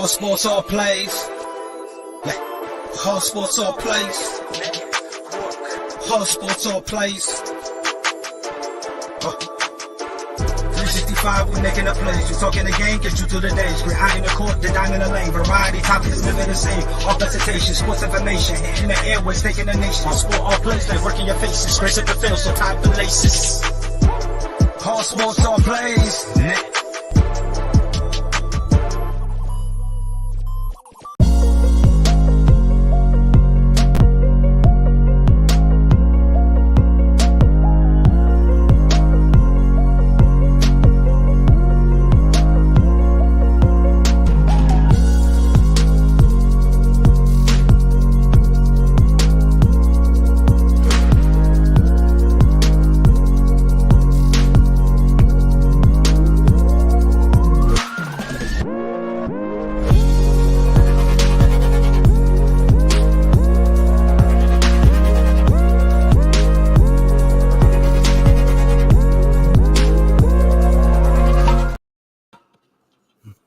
Hard sports all plays. Hard sports all plays. Hard sports all plays. 365, we making a plays. You talking the game, get you to the days. We're high in the court, the dime in the lane. Variety, topics, living the same. All presentation, sports information. In the airways, taking the nation. Hard sport all plays, they working your faces. Grace at the field, so tie the laces. Hard sports all plays.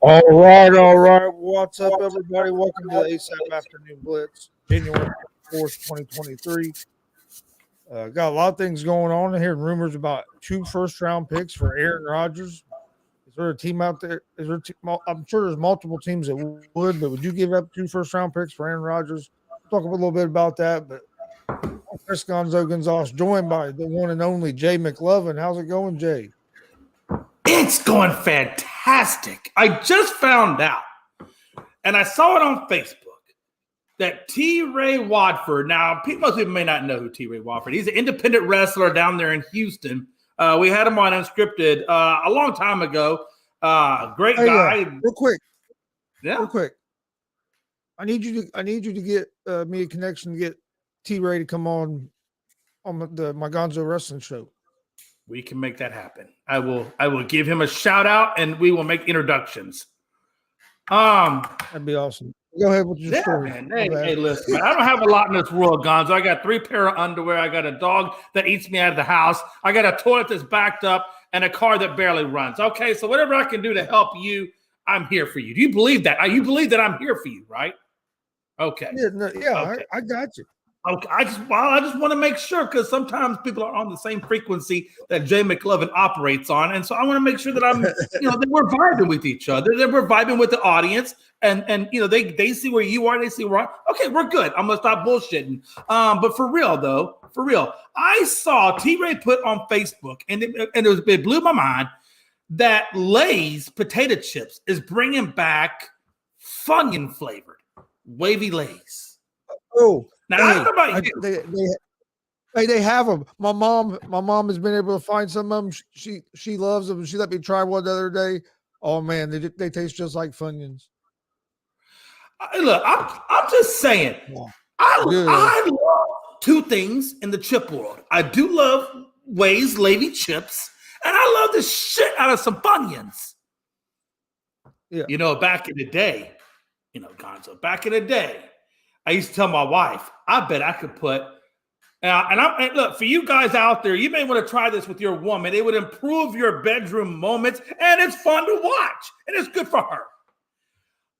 All right. What's up, everybody? Welcome to the ASAP Afternoon Blitz, January 4th, 2023. Got a lot of things going on. I'm hearing rumors about 2 first-round picks for Aaron Rodgers. Is there a team out there? I'm sure there's multiple teams that would, but would you give up 2 first-round picks for Aaron Rodgers? Talk a little bit about that, but Chris Gonzalez, joined by the one and only Jay McLovin. How's it going, Jay? It's going fantastic. I just found out, and I saw it on Facebook, that T. Ray Watford, now most people may not know who T. Ray Watford is. He's an independent wrestler down there in Houston. We had him on Unscripted a long time ago. Great guy. Real quick. Yeah. Real quick. I need you to get me a connection to get T. Ray to come on my Gonzo Wrestling show. We can make that happen. I will give him a shout out, and we will make introductions. That'd be awesome. Go ahead with your story. Man. Hey, listen, man, I don't have a lot in this world, Gonzo. I got 3 pair of underwear. I got a dog that eats me out of the house. I got a toilet that's backed up and a car that barely runs. Okay, so whatever I can do to help you, I'm here for you. Do you believe that? You believe that I'm here for you, right? Okay. Okay. I got you. Okay, I just want to make sure, because sometimes people are on the same frequency that Jay McLovin operates on, and so I want to make sure that I'm, that we're vibing with each other, that we're vibing with the audience, and they see where you are, they see where okay, we're good. I'm gonna stop bullshitting. But for real, I saw T-Ray put on Facebook, and it blew my mind that Lay's potato chips is bringing back Funyun flavored wavy Lay's. Oh. Now, I don't know about you. They have them. My mom has been able to find some of them. She loves them. She let me try one the other day. Oh man, they taste just like Funyuns. Look, I'm just saying. Yeah. I love 2 things in the chip world. I do love Lay's Lavy chips, and I love the shit out of some Funyuns. Yeah. Back in the day, Gonzo. Back in the day, I used to tell my wife, I bet I could put, and look, for you guys out there, you may want to try this with your woman. It would improve your bedroom moments, and it's fun to watch, and it's good for her.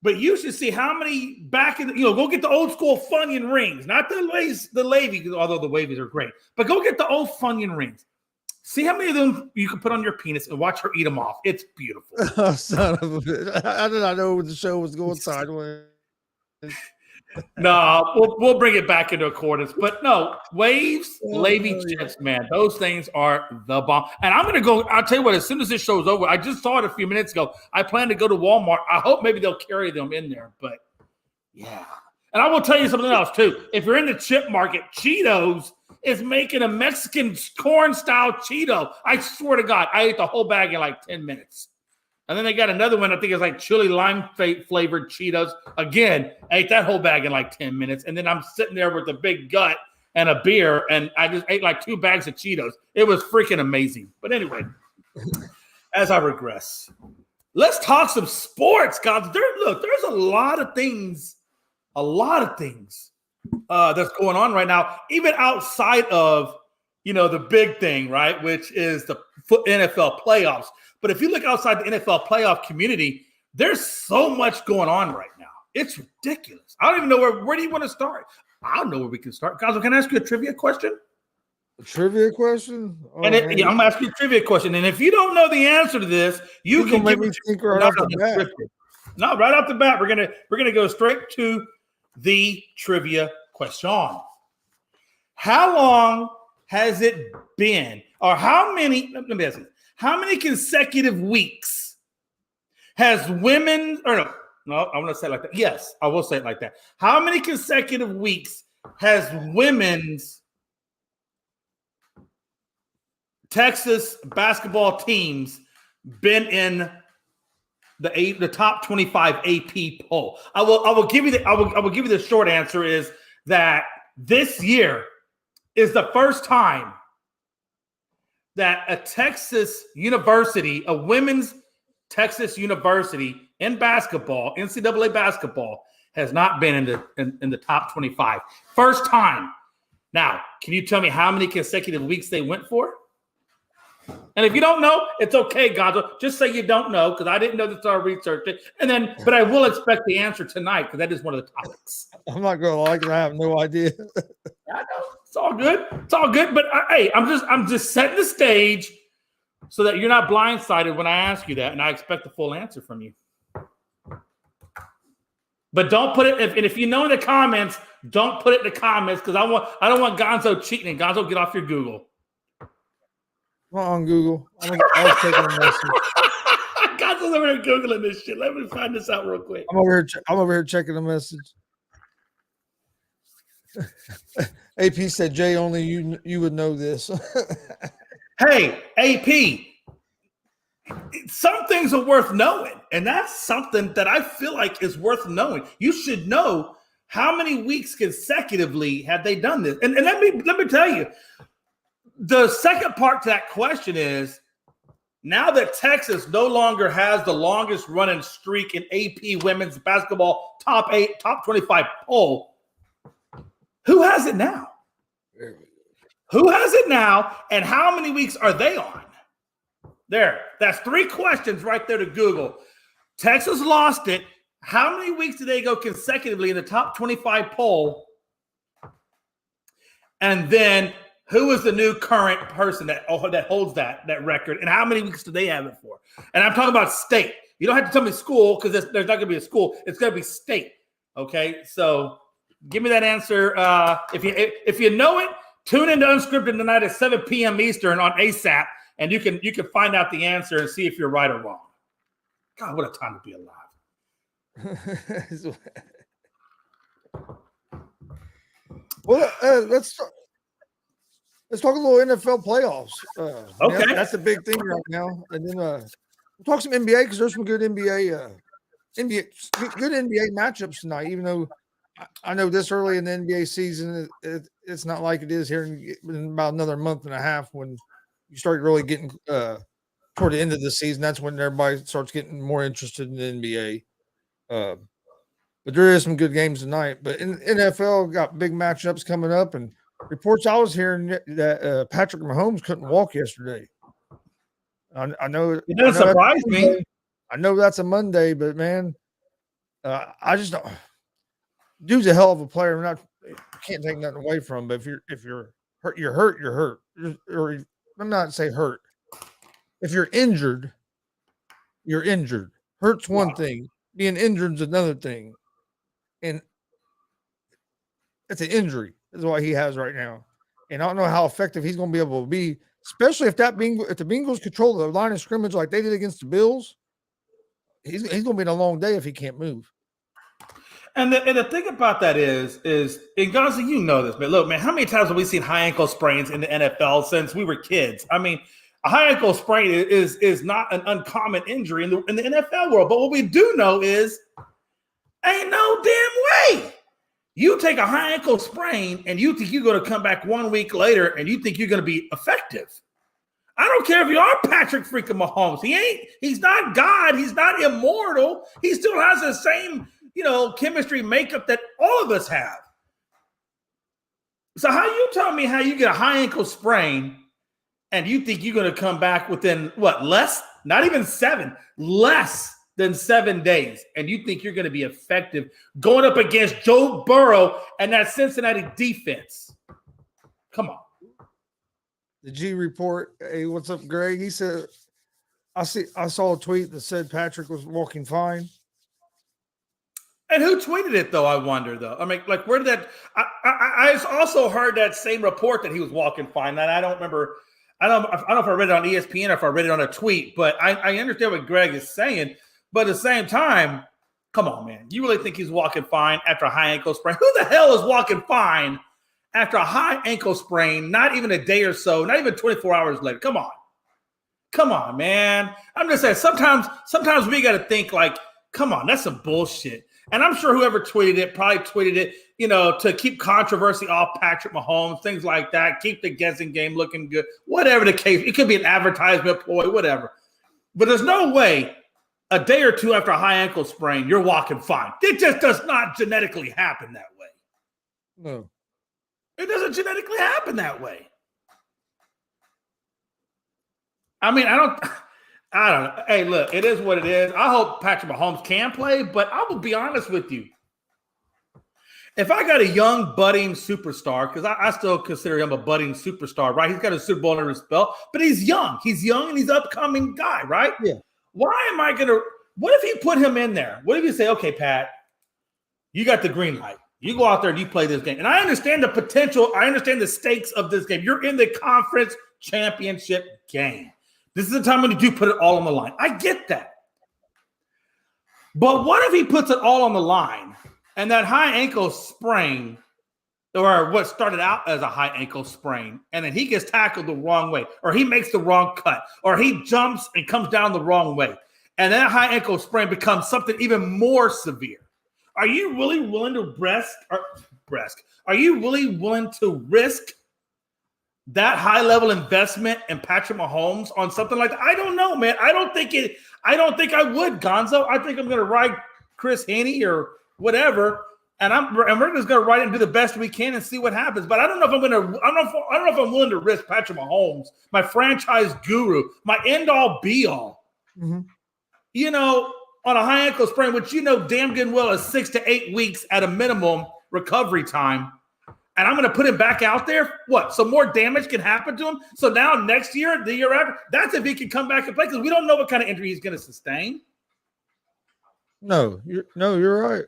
But you should see how many go get the old school Funyun rings, not the Lavy, although the Wavies are great, but go get the old Funyun rings. See how many of them you can put on your penis and watch her eat them off. It's beautiful. Oh, son of a bitch. I did not know the show was going sideways. No, we'll bring it back into accordance. But no, Waves, Lavy chips, man. Those things are the bomb. And I'm going to go, I'll tell you what, as soon as this show's over, I just saw it a few minutes ago. I plan to go to Walmart. I hope maybe they'll carry them in there. But yeah. And I will tell you something else too. If you're in the chip market, Cheetos is making a Mexican corn-style Cheeto. I swear to God, I ate the whole bag in like 10 minutes. And then they got another one, I think it's like chili lime flavored Cheetos. Again, I ate that whole bag in like 10 minutes. And then I'm sitting there with a big gut and a beer, and I just ate like 2 bags of Cheetos. It was freaking amazing. But anyway, as I regress, let's talk some sports, guys. There's a lot of things that's going on right now, even outside of, the big thing, right, which is the NFL playoffs. But if you look outside the NFL playoff community, There's so much going on right now. It's ridiculous. I don't even know where do you want to start? I don't know where we can start. Guys, can I ask you a trivia question? A trivia question? Oh, and I'm going to ask you a trivia question. And if you don't know the answer to this, you can make me think right off the bat. No, right off the bat, we're gonna go straight to the trivia question. How long has it been, or how many? Let me ask you, how many consecutive weeks has women? Or no, I'm gonna say it like that. Yes, I will say it like that. How many consecutive weeks has women's Texas basketball teams been in the top 25 AP poll? I will give you the short answer is that this year is the first time that a Texas university, a women's Texas university in basketball, NCAA basketball, has not been in the top 25. First time. Now, can you tell me how many consecutive weeks they went for? And if you don't know, it's okay, Gonzo. Just say you don't know, because I didn't know this, so I researched it. But I will expect the answer tonight, because that is one of the topics. I'm not gonna lie, because I have no idea. I know. It's all good. It's all good. But hey, I'm just setting the stage so that you're not blindsided when I ask you that, and I expect the full answer from you. But don't put it. If you know in the comments, don't put it in the comments, because I don't want Gonzo cheating. Gonzo, get off your Google. Come on, Google. I was taking a message. Gonzo's over there Googling this shit. Let me find this out real quick. I'm over here checking a message. AP said, "Jay, only you would know this." Hey, AP, some things are worth knowing, and that's something that I feel like is worth knowing. You should know how many weeks consecutively have they done this. And let me tell you, the second part to that question is, now that Texas no longer has the longest running streak in AP women's basketball top 25 poll, who has it now? Who has it now, and how many weeks are they on? There, that's 3 questions right there to Google. Texas lost it. How many weeks did they go consecutively in the top 25 poll? And then who is the new current person that holds that record, and how many weeks do they have it for? And I'm talking about state. You don't have to tell me school, because there's not going to be a school. It's going to be state. Okay, so give me that answer. If you know it, tune into Unscripted tonight at 7 p.m. Eastern on ASAP, and you can find out the answer and see if you're right or wrong. God, what a time to be alive. Well, let's talk a little NFL playoffs. Okay, that's the big thing right now. And then we'll talk some NBA, because there's some good NBA matchups tonight. Even though I know this early in the NBA season, it's not like it is here in about another month and a half when you start really getting toward the end of the season. That's when everybody starts getting more interested in the NBA. But there is some good games tonight. But in NFL, got big matchups coming up, and reports I was hearing that Patrick Mahomes couldn't walk yesterday. I know it doesn't surprise me. I know that's a Monday, but man, I just don't. Dude's a hell of a player. Can't take nothing away from him. But if you're hurt, you're hurt. Or I'm not say hurt. If you're injured, you're injured. Hurt's one thing. Being injured is another thing. And it's an injury. That's what he has right now. And I don't know how effective he's going to be able to be, especially if the Bengals control the line of scrimmage like they did against the Bills. He's going to be in a long day if he can't move. And the thing about that is and Gonzo, you know this, man. Look, man, how many times have we seen high ankle sprains in the NFL since we were kids? I mean, a high ankle sprain is not an uncommon injury in the NFL world. But what we do know is, ain't no damn way you take a high ankle sprain and you think you're going to come back 1 week later and you think you're going to be effective. I don't care if you are Patrick freaking Mahomes. He's not God. He's not immortal. He still has the same, chemistry makeup that all of us have. So how you tell me how you get a high ankle sprain and you think you're going to come back within less, not even 7, less than 7 days, and you think you're going to be effective going up against Joe Burrow and that Cincinnati defense? Come on. The G report. Hey, what's up, Greg? He said, I saw a tweet that said Patrick was walking fine. And who tweeted it, though, I wonder, though? I mean, like, where did that – I also heard that same report that he was walking fine, and I don't remember – I don't know if I read it on ESPN or if I read it on a tweet, but I understand what Greg is saying. But at the same time, come on, man. You really think he's walking fine after a high ankle sprain? Who the hell is walking fine after a high ankle sprain, not even a day or so, not even 24 hours later? Come on. Come on, man. I'm just saying, sometimes we got to think like, come on, that's some bullshit. And I'm sure whoever tweeted it probably tweeted it, you know, to keep controversy off Patrick Mahomes, things like that, keep the guessing game looking good, whatever the case. It could be an advertisement ploy, whatever. But there's no way a day or two after a high ankle sprain, you're walking fine. It just does not genetically happen that way. No. It doesn't genetically happen that way. I mean, I don't know. Hey, look, it is what it is. I hope Patrick Mahomes can play, but I will be honest with you. If I got a young, budding superstar, because I still consider him a budding superstar, right? He's got a Super Bowl under his belt, but he's young. He's young and he's an upcoming guy, right? Yeah. Why am I going to – what if you put him in there? What if you say, okay, Pat, you got the green light. You go out there and you play this game. And I understand the potential. I understand the stakes of this game. You're in the conference championship game. This is the time when you do put it all on the line. I get that. But what if he puts it all on the line and that high ankle sprain, or what started out as a high ankle sprain, and then he gets tackled the wrong way, or he makes the wrong cut, or he jumps and comes down the wrong way, and that high ankle sprain becomes something even more severe? Are you really willing to Are you really willing to risk that high level investment in Patrick Mahomes on something like that? I don't know, man. I don't think I would, Gonzo. I think I'm going to ride Chris Haney or whatever, and we're just going to ride it and do the best we can and see what happens. But I don't know if I don't know if I'm willing to risk Patrick Mahomes, my franchise guru, my end all be all. Mm-hmm. You know, on a high ankle sprain, which you know damn good and well is 6 to 8 weeks at a minimum recovery time. And I'm going to put him back out there. What? So more damage can happen to him. So now next year, the year after, that's if he can come back and play, because we don't know what kind of injury he's going to sustain. No, you're right.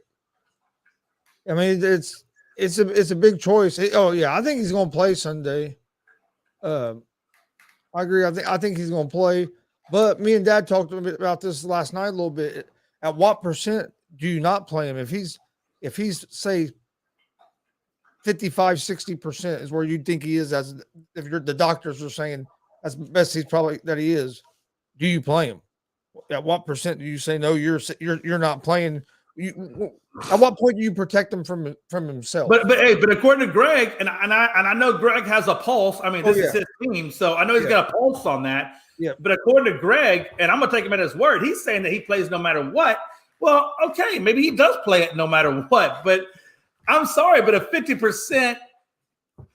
I mean, it's a big choice. I think he's going to play Sunday. I agree. I think he's going to play. But me and Dad talked a bit about this last night a little bit. At what percent do you not play him? If he's say 55, 60% is where you think he is, as if the doctors are saying that's best that he is, do you play him? At what percent do you say no? You're not playing. At what point do you protect him from himself? But according to Greg, and I know Greg has a pulse. I mean, this is his team, so I know he's got a pulse on that. Yeah. But according to Greg, and I'm gonna take him at his word, he's saying that he plays no matter what. Well, okay, maybe he does play it no matter what, but I'm sorry, but a 50%,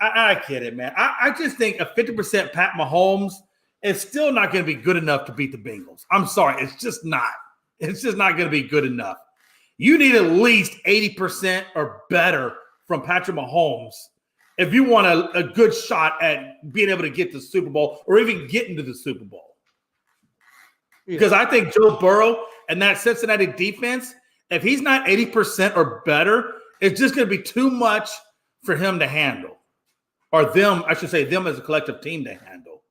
I get it, man. I just think a 50% Pat Mahomes is still not going to be good enough to beat the Bengals. I'm sorry. It's just not. It's just not going to be good enough. You need at least 80% or better from Patrick Mahomes if you want a good shot at being able to get to the Super Bowl or even get into the Super Bowl. Because I think Joe Burrow and that Cincinnati defense, if he's not 80% or better, it's just going to be too much for him to handle, or them, I should say, them as a collective team to handle.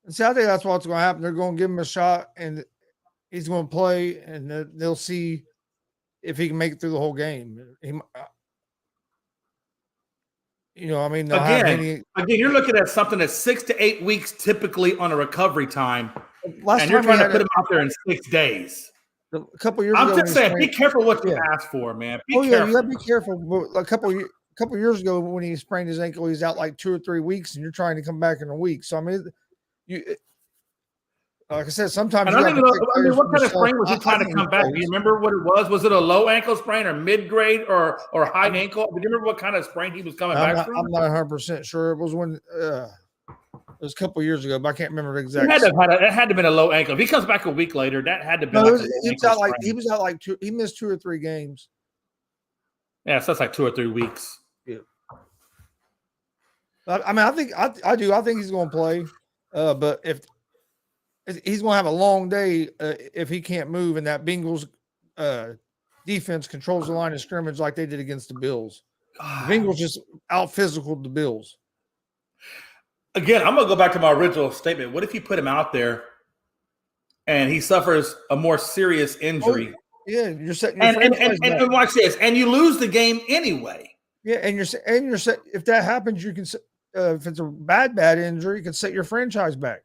See, I think that's what's going to happen. They're going to give him a shot, and he's going to play, and they'll see if he can make it through the whole game. Again, you're looking at something that's 6 to 8 weeks typically on a recovery time, and you're trying to put him out there in 6 days. A couple years ago, I'm just saying, be careful what you ask for, man. Be careful. You got to be careful. But a couple years ago, when he sprained his ankle, he's out like 2 or 3 weeks, and you're trying to come back in a week. So I mean, like I said, sometimes. I don't even know. I mean, what kind of sprain was he trying to come back? Do you remember what it was? Was it a low ankle sprain or mid grade or high ankle? Do you remember what kind of sprain he was coming back from? I'm not 100% sure. It was when It was a couple years ago, but I can't remember the It exact. had to have been a low ankle. If he comes back a week later, that had to be. No, Like he was out like two. He missed 2 or 3 games. Yeah, so that's like 2 or 3 weeks. Yeah. I mean, I think he's going to play, but if he's going to have a long day if he can't move, and that Bengals defense controls the line of scrimmage like they did against the Bills. The Bengals just out physicaled the Bills. Again, I'm going to go back to my original statement. What if you put him out there and he suffers a more serious injury? Oh, yeah, you're setting your and watch this, and you lose the game anyway. Yeah, and you're set. If that happens, you can. If it's a bad injury, you can set your franchise back.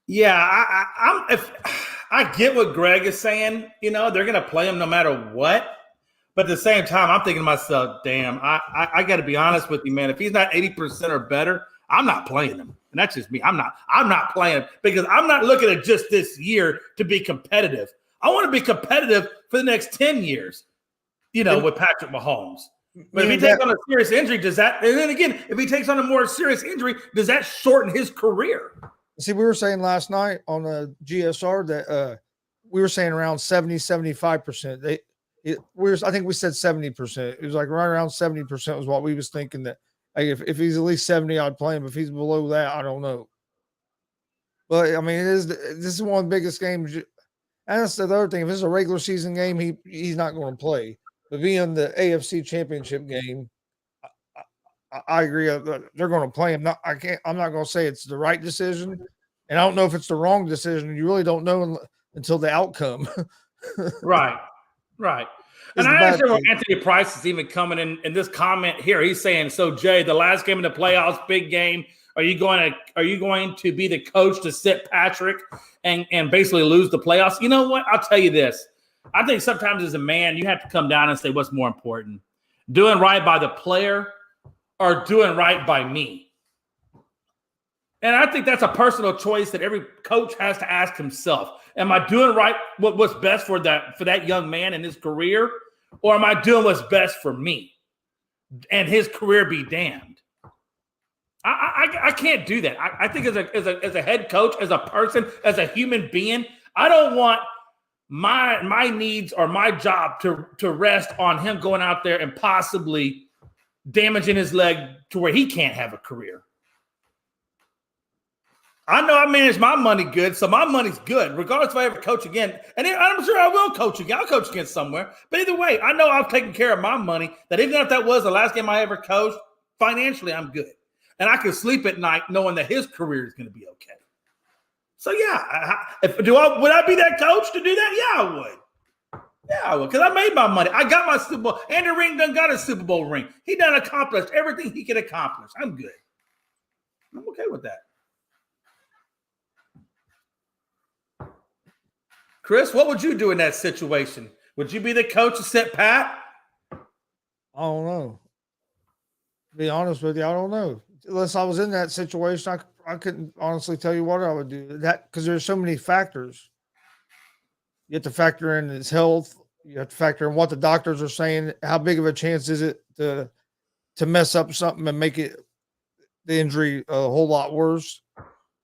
Yeah, I get what Greg is saying. You know, they're going to play him no matter what. But at the same time, I'm thinking to myself, damn, I got to be honest with you, man. If he's not 80% or better, I'm not playing him. And that's just me. I'm not playing him because I'm not looking at just this year to be competitive. I want to be competitive for the next 10 years, you know, with Patrick Mahomes. But if he takes on a serious injury, does that – and then again, if he takes on a more serious injury, does that shorten his career? See, we were saying last night on the GSR that we were saying around 70, 75%. I think we said 70%. It was like right around 70% was what we was thinking that if he's at least 70, I'd play him. If he's below that, I don't know. But I mean, this is one of the biggest games. And that's the other thing. If it's a regular season game, he's not going to play. But being the AFC Championship game, I agree. They're going to play him. I'm not going to say it's the right decision, and I don't know if it's the wrong decision. You really don't know until the outcome. Right. And I understand where Anthony Price is even coming in this comment here. He's saying, so Jay, the last game in the playoffs, big game. Are you going to be the coach to sit Patrick and basically lose the playoffs? You know what? I'll tell you this. I think sometimes as a man, you have to come down and say what's more important, doing right by the player or doing right by me. And I think that's a personal choice that every coach has to ask himself. Am I doing right what's best for that young man in his career, or am I doing what's best for me and his career be damned? I can't do that. I think as a head coach, as a person, as a human being, I don't want my needs or my job to rest on him going out there and possibly damaging his leg to where he can't have a career. I know I manage my money good, so my money's good, regardless if I ever coach again. And I'm sure I will coach again. I'll coach again somewhere. But either way, I know I've taken care of my money, that even if that was the last game I ever coached, financially I'm good. And I can sleep at night knowing that his career is going to be okay. So, yeah, would I be that coach to do that? Yeah, I would. Yeah, I would, because I made my money. I got my Super Bowl. Andy Reid done got a Super Bowl ring. He done accomplished everything he could accomplish. I'm good. I'm okay with that. Chris, what would you do in that situation? Would you be the coach to sit pat? I don't know. To be honest with you, I don't know. Unless I was in that situation, I couldn't honestly tell you what I would do. That because there's so many factors. You have to factor in his health. You have to factor in what the doctors are saying. How big of a chance is it to mess up something and make the injury a whole lot worse?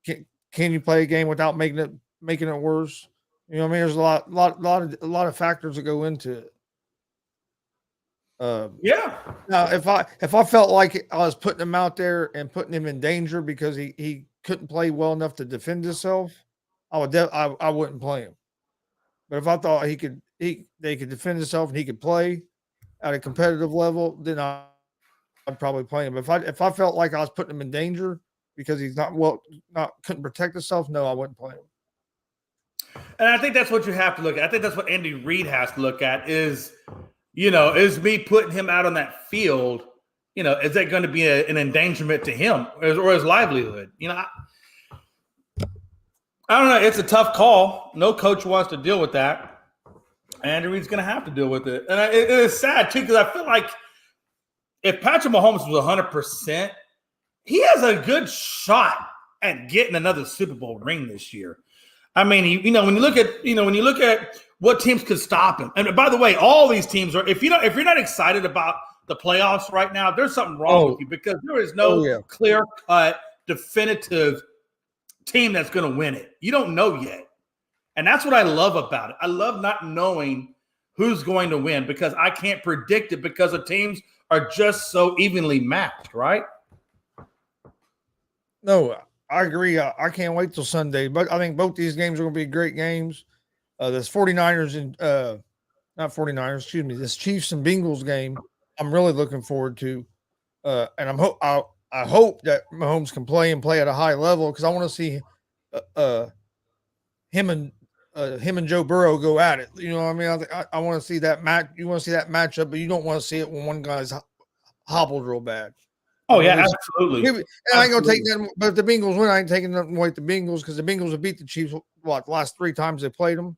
Can you play a game without making it worse? You know what I mean? There's a lot of factors that go into it. Yeah. Now, if I felt like I was putting him out there and putting him in danger because he couldn't play well enough to defend himself, I wouldn't play him. But if I thought they could defend himself and he could play at a competitive level, then I'd probably play him. But if I felt like I was putting him in danger because he's couldn't protect himself, no, I wouldn't play him. And I think that's what you have to look at. I think that's what Andy Reid has to look at is me putting him out on that field, is that going to be an endangerment to him or his livelihood? I don't know. It's a tough call. No coach wants to deal with that. Andy Reid's going to have to deal with it. And it is sad, too, because I feel like if Patrick Mahomes was 100%, he has a good shot at getting another Super Bowl ring this year. I mean, when you look at what teams could stop him, and by the way, all these teams are. If you're not excited about the playoffs right now, there's something wrong with you because there is no clear cut definitive team that's going to win it. You don't know yet. And that's what I love about it. I love not knowing who's going to win because I can't predict it because the teams are just so evenly matched, right? No, I agree. I can't wait till Sunday. But I think both these games are going to be great games. This 49ers and not 49ers, excuse me, this Chiefs and Bengals game, I'm really looking forward to. And I hope that Mahomes can play at a high level because I want to see him and Joe Burrow go at it. You know what I mean? I want to see that match. You want to see that matchup, but you don't want to see it when one guy's hobbled real bad. Oh, yeah, absolutely. And I ain't going to take that. But if the Bengals win, I ain't taking nothing away from the Bengals because the Bengals have beat the Chiefs, the last 3 times they played them.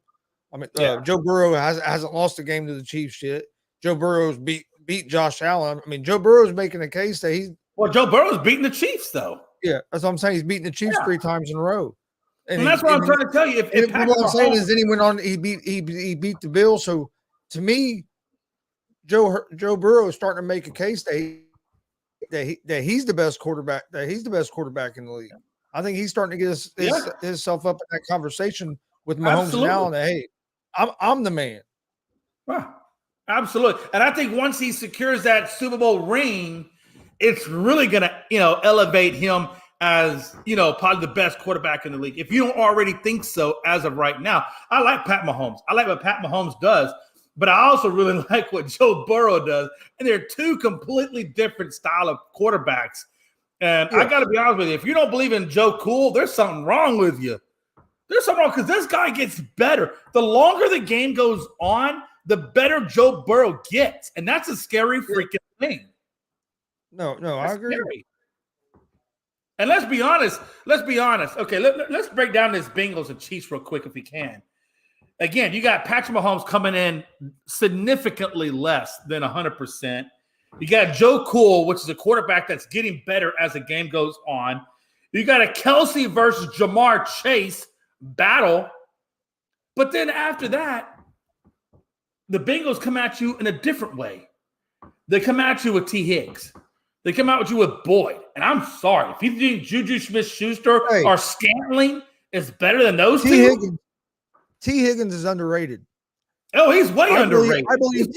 I mean, Joe Burrow hasn't lost a game to the Chiefs yet. Joe Burrow's beat Josh Allen. I mean, Joe Burrow's making a case that he's – Well, Joe Burrow's beating the Chiefs, though. Yeah, that's what I'm saying. He's beating the Chiefs 3 times in a row. And that's what I'm trying to tell you. What I'm saying is, then he went on. He beat the Bills. So to me, Joe Burrow is starting to make a case that he's the best quarterback. That he's the best quarterback in the league. I think he's starting to get himself up in that conversation with Mahomes and Allen. That, hey, I'm the man. Wow. Absolutely. And I think once he secures that Super Bowl ring, it's really going to, elevate him as, probably the best quarterback in the league. If you don't already think so as of right now, I like Pat Mahomes. I like what Pat Mahomes does, but I also really like what Joe Burrow does. And they're 2 completely different style of quarterbacks. And I got to be honest with you, if you don't believe in Joe Cool, there's something wrong with you. There's something wrong because this guy gets better. The longer the game goes on, the better Joe Burrow gets. And that's a scary freaking thing. No, I agree. Scary. And let's be honest. Okay, let's break down this Bengals and Chiefs real quick if we can. Again, you got Patrick Mahomes coming in significantly less than 100%. You got Joe Cool, which is a quarterback that's getting better as the game goes on. You got a Kelsey versus Jamar Chase battle. But then after that, the Bengals come at you in a different way. They come at you with T. Higgins. They come out with you with Boyd. And I'm sorry. If you think Juju Smith-Schuster or Scantling is better than those two. T. Higgins is underrated. Oh, he's way underrated. I believe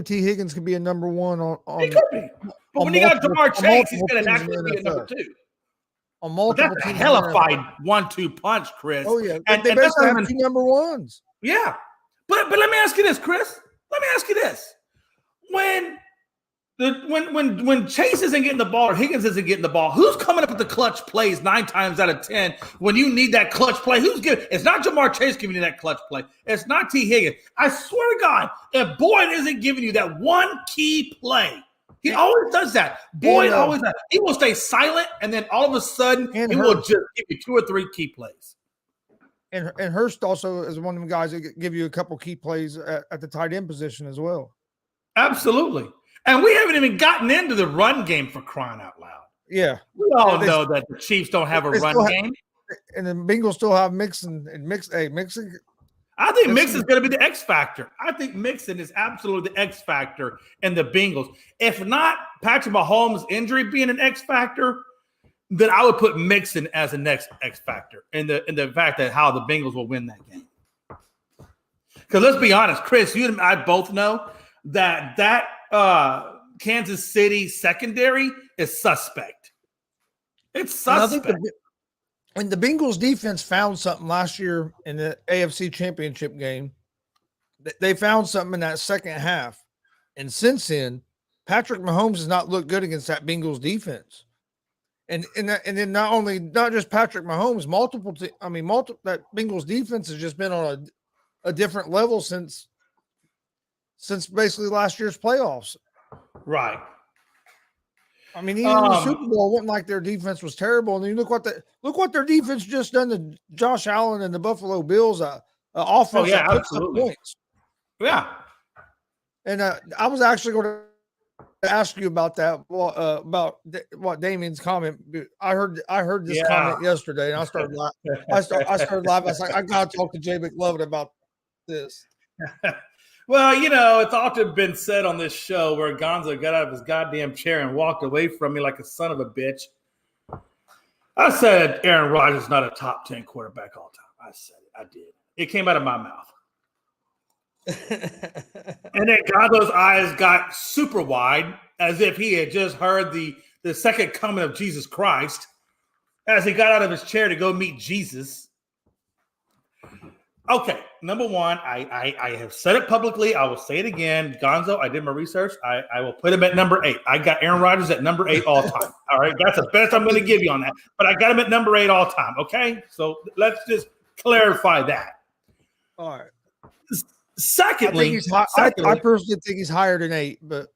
T. Higgins could be a number 1 on. He could be. But when you got Jamar Chase, he's going to naturally be a number 2. On multiple That's a hellified 1-2 punch, Chris. Oh, yeah. And they basically have 2 number 1s. Yeah. But let me ask you this, Chris. Let me ask you this. When Chase isn't getting the ball or Higgins isn't getting the ball, who's coming up with the clutch plays 9 times out of 10 when you need that clutch play? Who's giving? It's not Jamar Chase giving you that clutch play. It's not T. Higgins. I swear to God, if Boyd isn't giving you that one key play, he always does that. Boyd always does. He will stay silent, and then all of a sudden, he will just give you 2 or 3 key plays. And Hurst also is one of them guys that give you a couple key plays at the tight end position as well. Absolutely. And we haven't even gotten into the run game for crying out loud. Yeah. We all know that the Chiefs don't have a run game. And the Bengals still have Mixon. Mixon. I think Mixon's going to be the X factor. I think Mixon is absolutely the X factor in the Bengals. If not Patrick Mahomes' injury being an X factor, then I would put Mixon as the next X factor in the fact that how the Bengals will win that game. Because let's be honest, Chris, you and I both know that Kansas City secondary is suspect. It's suspect. And the Bengals defense found something last year in the AFC Championship game. They found something in that second half. And since then, Patrick Mahomes has not looked good against that Bengals defense. And then not just Patrick Mahomes, that Bengals defense has just been on a different level since basically last year's playoffs. Right. I mean, even in the Super Bowl, it wasn't like their defense was terrible. And then look what their defense just done to Josh Allen and the Buffalo Bills. Offense. Oh, yeah, absolutely. Points. Yeah. And I was actually going to ask you about that. About what Damien's comment. I heard this comment yesterday, and I started laughing. I started laughing. I was like, I got to talk to Jay McLovin about this. Well, it's often been said on this show where Gonzo got out of his goddamn chair and walked away from me like a son of a bitch. I said Aaron Rodgers is not a top 10 quarterback all time. I said it. I did. It came out of my mouth. And then Gonzo's eyes got super wide as if he had just heard the second coming of Jesus Christ as he got out of his chair to go meet Jesus. Okay, number one, I have said it publicly. I will say it again. Gonzo, I did my research. I will put him at number 8. I got Aaron Rodgers at number 8 all time. All right, that's the best I'm going to give you on that. But I got him at number 8 all time, okay? So let's just clarify that. All right. Secondly, I personally think he's higher than 8, but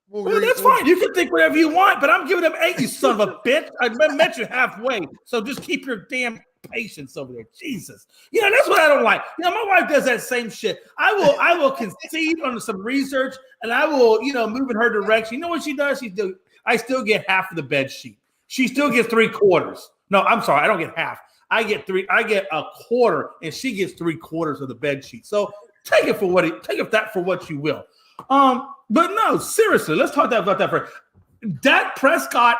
well, that's fine. You can think whatever you want, but I'm giving him 8, you son of a bitch. I met you halfway, so just keep your damn patience over there. Jesus. That's what I don't like. My wife does that same shit. I will concede on some research, and I will, move in her direction. You know what she does? I still get half of the bed sheet. She still gets 3/4. No, I'm sorry. I don't get half. I get a quarter, and she gets 3/4 of the bed sheet. So take that for what you will. But no, seriously, let's talk about that for Dak Prescott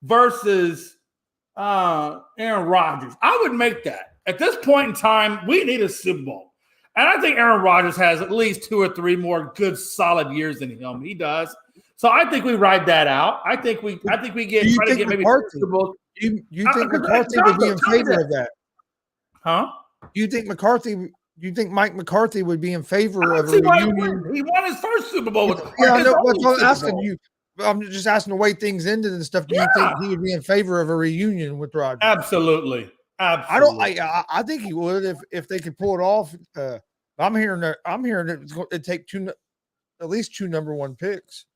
versus Aaron Rodgers. I would make that. At this point in time, we need a Super Bowl. And I think Aaron Rodgers has at least 2 or 3 more good, solid years than him. He does. So I think we ride that out. I think we get maybe Super Bowl. You think McCarthy would be in favor of that? Huh? You think Mike McCarthy would be in favor of a reunion? He won his first Super Bowl. I know. That's what I'm asking you. I'm just asking the way things ended and stuff. Do you think he would be in favor of a reunion with Rodgers? Absolutely. I think he would if they could pull it off. I'm hearing it'd take at least 2 number 1 picks.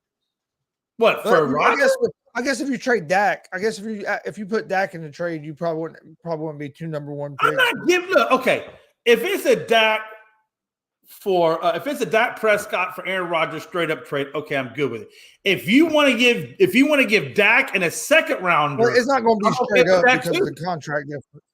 What for Rodgers? I guess if you trade Dak, if you put Dak in the trade, you probably wouldn't be 2 number 1 picks. I'm not giving okay. If it's a Dak Prescott for Aaron Rodgers straight up trade, okay, I'm good with it. If you want to give Dak in a second rounder, well, it's not going to be straight up because of the contract difference.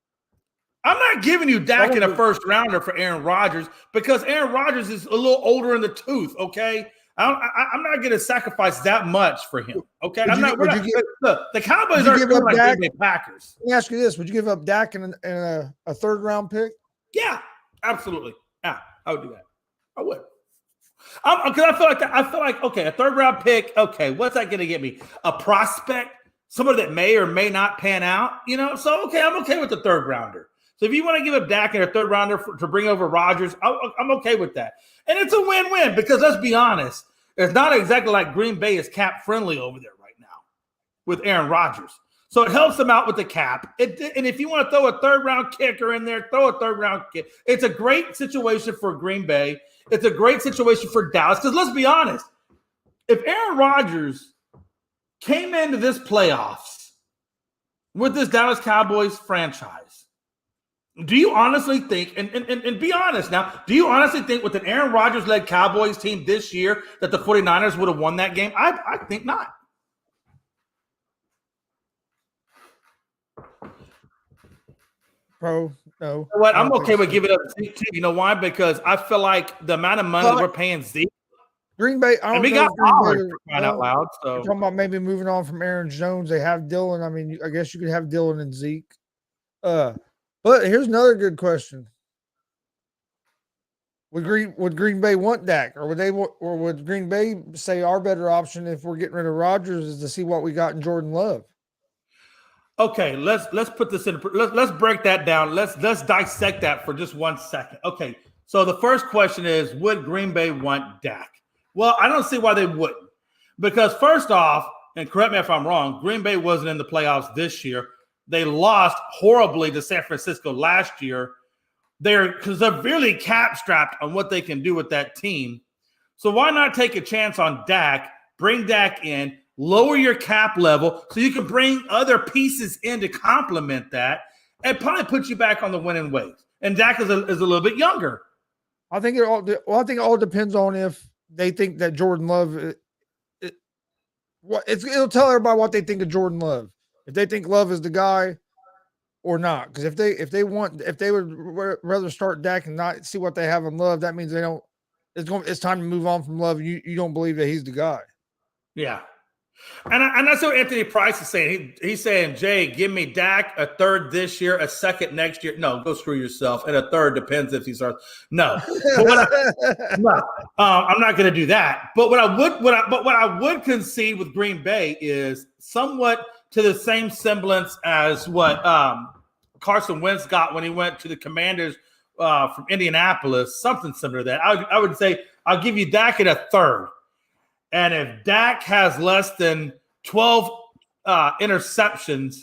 I'm not giving you Dak in a first rounder for Aaron Rodgers because Aaron Rodgers is a little older in the tooth. Okay, I'm not going to sacrifice that much for him. Okay, the Cowboys are like Green Bay Packers. Let me ask you this: would you give up Dak in a third round pick? Yeah, absolutely. Yeah, I would do that. I would. Because I feel like okay, a third round pick. Okay, what's that going to get me? A prospect, somebody that may or may not pan out. So okay, I'm okay with the third rounder. So if you want to give up Dak and a third rounder to bring over Rodgers, I'm okay with that. And it's a win-win because let's be honest, it's not exactly like Green Bay is cap friendly over there right now with Aaron Rodgers. So it helps them out with the cap. And if you want to throw a third-round kicker in there, throw a third-round kick. It's a great situation for Green Bay. It's a great situation for Dallas. Because let's be honest, if Aaron Rodgers came into this playoffs with this Dallas Cowboys franchise, do you honestly think, and be honest now, do you honestly think with an Aaron Rodgers-led Cowboys team this year that the 49ers would have won that game? I think not. No. What I'm okay with giving up Zeke too. You know why? Because I feel like the amount of money we're paying Zeke. Green Bay, we got Pollard for crying out loud. So you're talking about maybe moving on from Aaron Jones. They have Dylan. I mean, I guess you could have Dylan and Zeke. But here's another good question: Would Green Bay want Dak, or would Green Bay say our better option if we're getting rid of Rodgers is to see what we got in Jordan Love? Okay, let's put this in. Let's break that down. Let's dissect that for just 1 second. Okay, so the first question is: would Green Bay want Dak? Well, I don't see why they wouldn't. Because first off, and correct me if I'm wrong, Green Bay wasn't in the playoffs this year. They lost horribly to San Francisco last year. They're severely cap-strapped on what they can do with that team. So why not take a chance on Dak, bring Dak in, lower your cap level so you can bring other pieces in to complement that and probably put you back on the winning ways. And Dak is a little bit younger. I think it all depends on if they think that Jordan Love it'll tell everybody what they think of Jordan Love. If they think Love is the guy or not. Because if they would rather start Dak and not see what they have in Love, that means they don't. It's time to move on from Love. You don't believe that he's the guy. Yeah. And that's what Anthony Price is saying. He's saying, Jay, give me Dak a third this year, a second next year. No, go screw yourself. And a third depends if he starts. No, I'm not going to do that. But what I would concede with Green Bay is somewhat to the same semblance as what Carson Wentz got when he went to the Commanders from Indianapolis. Something similar to that. I would say I'll give you Dak at a third. And if Dak has less than 12 interceptions,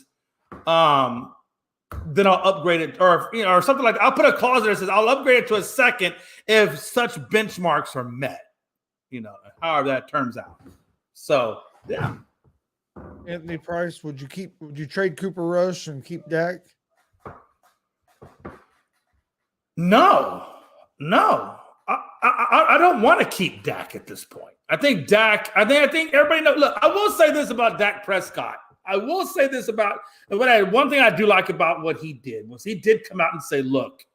then I'll upgrade it, or something like that. I'll put a clause that says I'll upgrade it to a second if such benchmarks are met. However that turns out. So yeah. Anthony Price, would you trade Cooper Rush and keep Dak? No. I don't want to keep Dak at this point. I think everybody knows. Look, I will say this about Dak Prescott. One thing I do like about what he did was he did come out and say, look,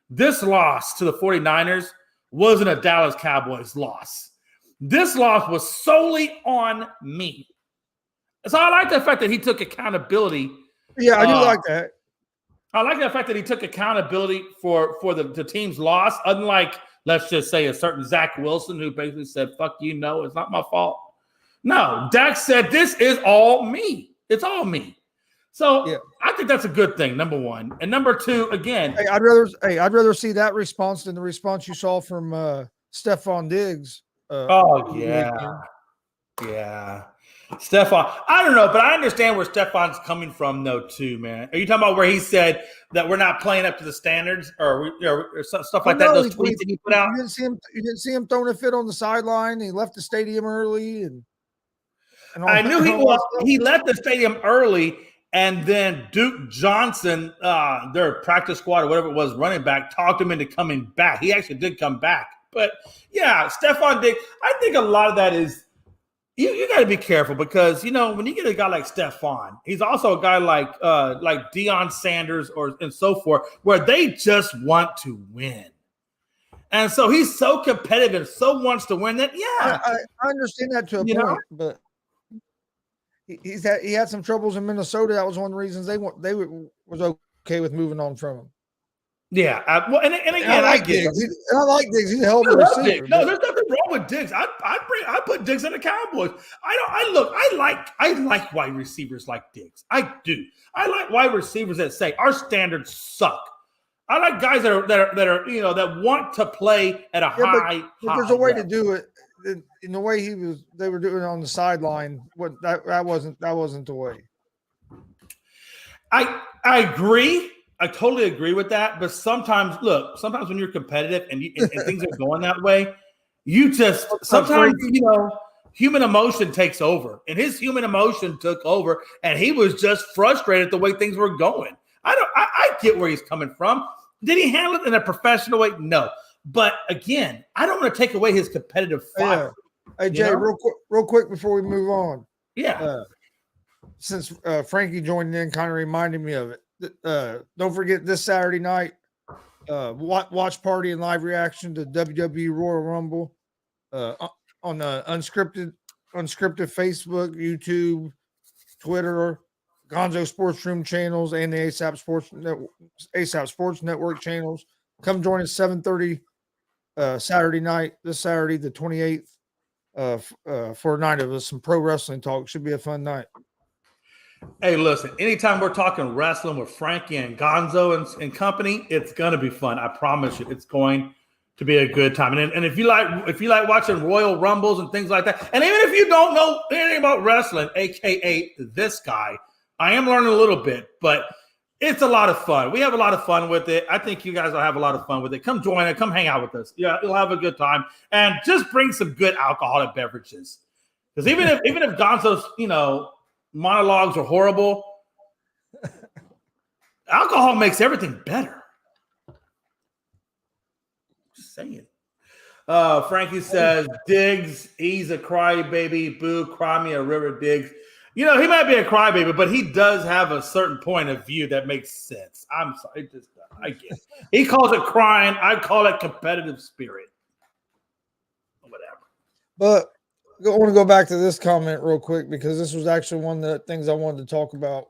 this loss to the 49ers wasn't a Dallas Cowboys loss. This loss was solely on me. So I like the fact that he took accountability. Yeah, I do like that. I like the fact that he took accountability for the team's loss, unlike, let's just say, a certain Zach Wilson who basically said, fuck you, no, it's not my fault. No, Dak said, this is all me. It's all me. So yeah. I think that's a good thing, number one. And number two, again. I'd rather see that response than the response you saw from Stephon Diggs. Yeah. Stephon, I don't know, but I understand where Stephon's coming from, though, too, man. Are you talking about where he said that we're not playing up to the standards or stuff like that? Those tweets that he put out. You didn't see him throwing a fit on the sideline. He left the stadium early, and I knew he left the stadium early, and then Duke Johnson, their practice squad or whatever it was, running back, talked him into coming back. He actually did come back, but yeah, Stephon Diggs. I think a lot of that is. You got to be careful because, when you get a guy like Stephon, he's also a guy like Deion Sanders and so forth, where they just want to win. And so he's so competitive and so wants to win that, yeah. I understand that to a point, but he had some troubles in Minnesota. That was one of the reasons they was okay with moving on from him. Yeah, and again, I like Diggs. I like Diggs. He's a hell of a receiver. No, there's nothing wrong with Diggs. I put Diggs in the Cowboys. I like wide receivers like Diggs. I do. I like wide receivers that say our standards suck. I like guys that are want to play at a high. But there's a way to do it. In the way they were doing it on the sideline. That wasn't the way. I agree. I totally agree with that. But sometimes when you're competitive and things are going that way, sometimes human emotion takes over. And his human emotion took over, and he was just frustrated the way things were going. I get where he's coming from. Did he handle it in a professional way? No. But again, I don't want to take away his competitive fire. Yeah. Hey, Jay, real quick before we move on. Yeah. Since Frankie joined in, kind of reminded me of it. Don't forget this Saturday night, watch party and live reaction to WWE Royal Rumble on the unscripted Facebook, YouTube, Twitter, Gonzo Sports Room channels, and the ASAP Sports Network channels. Come join us 7:30 Saturday night, this Saturday the 28th, for a night of some pro wrestling talk. Should be a fun night. Hey, listen, anytime we're talking wrestling with Frankie and Gonzo and company, it's going to be fun. I promise you, it's going to be a good time. And if you like watching Royal Rumbles and things like that, and even if you don't know anything about wrestling, aka this guy, I am learning a little bit, but it's a lot of fun. We have a lot of fun with it. I think you guys will have a lot of fun with it. Come join it. Come hang out with us. Yeah, you'll have a good time. And just bring some good alcoholic beverages. Because even if Gonzo's, monologues are horrible, alcohol makes everything better. Just saying. Frankie says, Diggs, he's a crybaby. Boo, cry me a river, Diggs. He might be a crybaby, but he does have a certain point of view that makes sense. I'm sorry. I get it. He calls it crying. I call it competitive spirit. Whatever. But want to go back to this comment real quick because this was actually one of the things I wanted to talk about.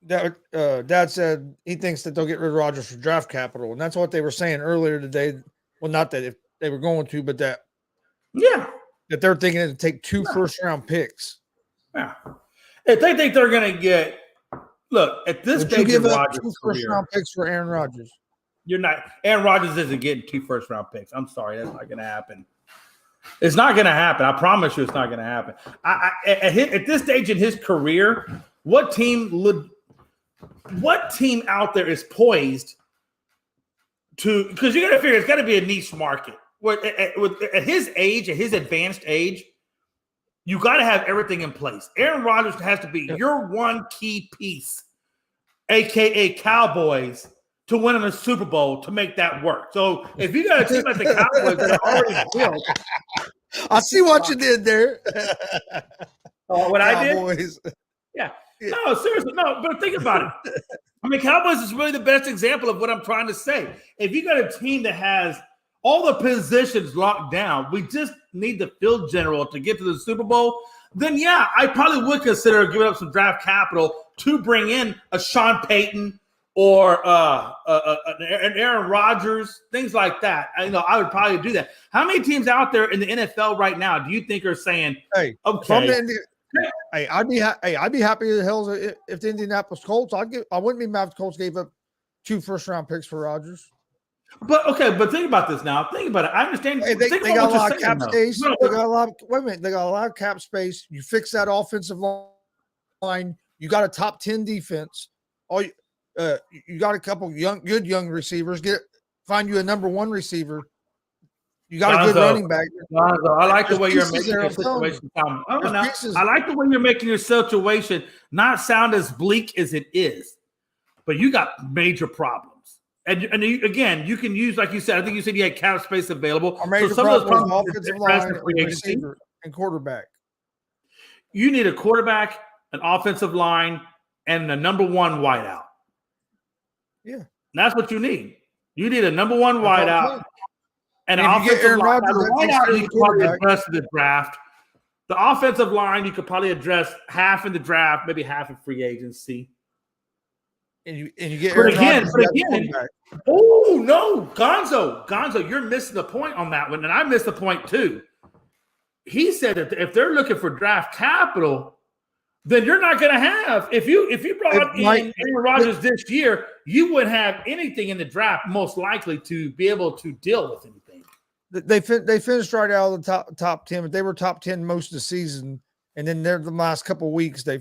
Dad said he thinks that they'll get rid of Rodgers for draft capital, and that's what they were saying earlier today. Well, not that if they were going to, but that they're thinking to take 2 first-round picks. Yeah, if they think they're going to get at this stage of Rodgers' 2 first-round picks for Aaron Rodgers. You're not. Aaron Rodgers isn't getting 2 first-round picks. I'm sorry, that's not going to happen. It's not going to happen. I promise you, it's not going to happen. At this stage in his career, what team out there is poised to? Because you got to figure it's got to be a niche market. At his age, at his advanced age, you got to have everything in place. Aaron Rodgers has to be your one key piece, aka Cowboys, to win in a Super Bowl to make that work. So if you got a team like the Cowboys that are already built, I see what you did there. What Cowboys. I did? Yeah. No, seriously, no. But think about it. I mean, Cowboys is really the best example of what I'm trying to say. If you got a team that has all the positions locked down, we just need the field general to get to the Super Bowl, then yeah, I probably would consider giving up some draft capital to bring in a Sean Payton or an Aaron Rodgers, things like that. I would probably do that. How many teams out there in the NFL right now do you think are saying, "Hey, okay"? I'd be happy as hell if the Indianapolis Colts. I wouldn't be mad if the Colts gave up 2 first-round picks for Rodgers. But think about this now. Think about it. I understand. Hey, they got a lot of cap space. They got a lot of cap space. You fix that offensive line. You got a top 10 defense. You got a couple good young receivers. Find you a number 1 receiver. You got a good running back. I like the way you're making your situation sound. I like the way you're making your situation not sound as bleak as it is, but you got major problems. And you can use, like you said, I think you said you had cap space available. So some of those problems offensive line, receiver, and quarterback. You need a quarterback, an offensive line, and a number 1 wideout. Yeah, and that's what you need. You need a number 1 wideout. And if you get Aaron Rodgers, the wideout you could probably address in the draft. The offensive line you could probably address half in the draft, maybe half in free agency. And you get Aaron Rodgers. But again, oh no, Gonzo, you're missing the point on that one, and I missed the point too. He said that if they're looking for draft capital, then you're not going to have. If you brought in Aaron Rodgers this year, you wouldn't have anything in the draft most likely to be able to deal with anything. They finished right out of the top 10, but they were top 10 most of the season. And then the last couple of weeks, the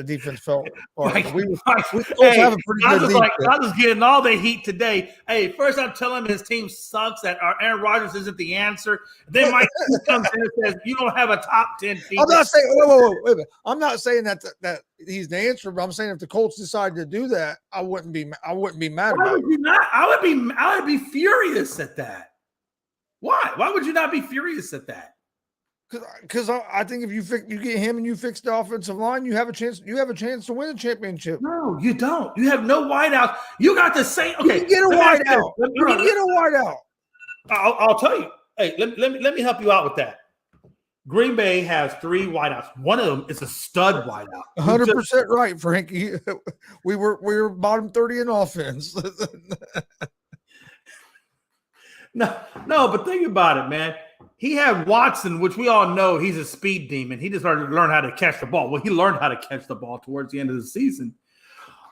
defense felt. We have a pretty good defense. I was getting all the heat today. Hey, first I'm telling him his team sucks, that Aaron Rodgers isn't the answer. Then Mike comes in and says, you don't have a top 10 defense. I'm not saying, wait a minute. I'm not saying that he's the answer, but I'm saying if the Colts decided to do that, I wouldn't be mad about it. I would be furious at that. Why? Why would you not be furious at that? Because I think if you get him and you fix the offensive line, you have a chance. You have a chance to win a championship. No, you don't. You have no wideout. You got the same. Okay, you can get a wideout. You can get a wideout. I'll tell you. Hey, let me help you out with that. Green Bay has 3 wideouts. One of them is a stud wideout. 100% right, Frankie. We were bottom 30 in offense. No, but think about it, man. He had Watson, which we all know he's a speed demon. He just started to learn how to catch the ball. Well, he learned how to catch the ball towards the end of the season.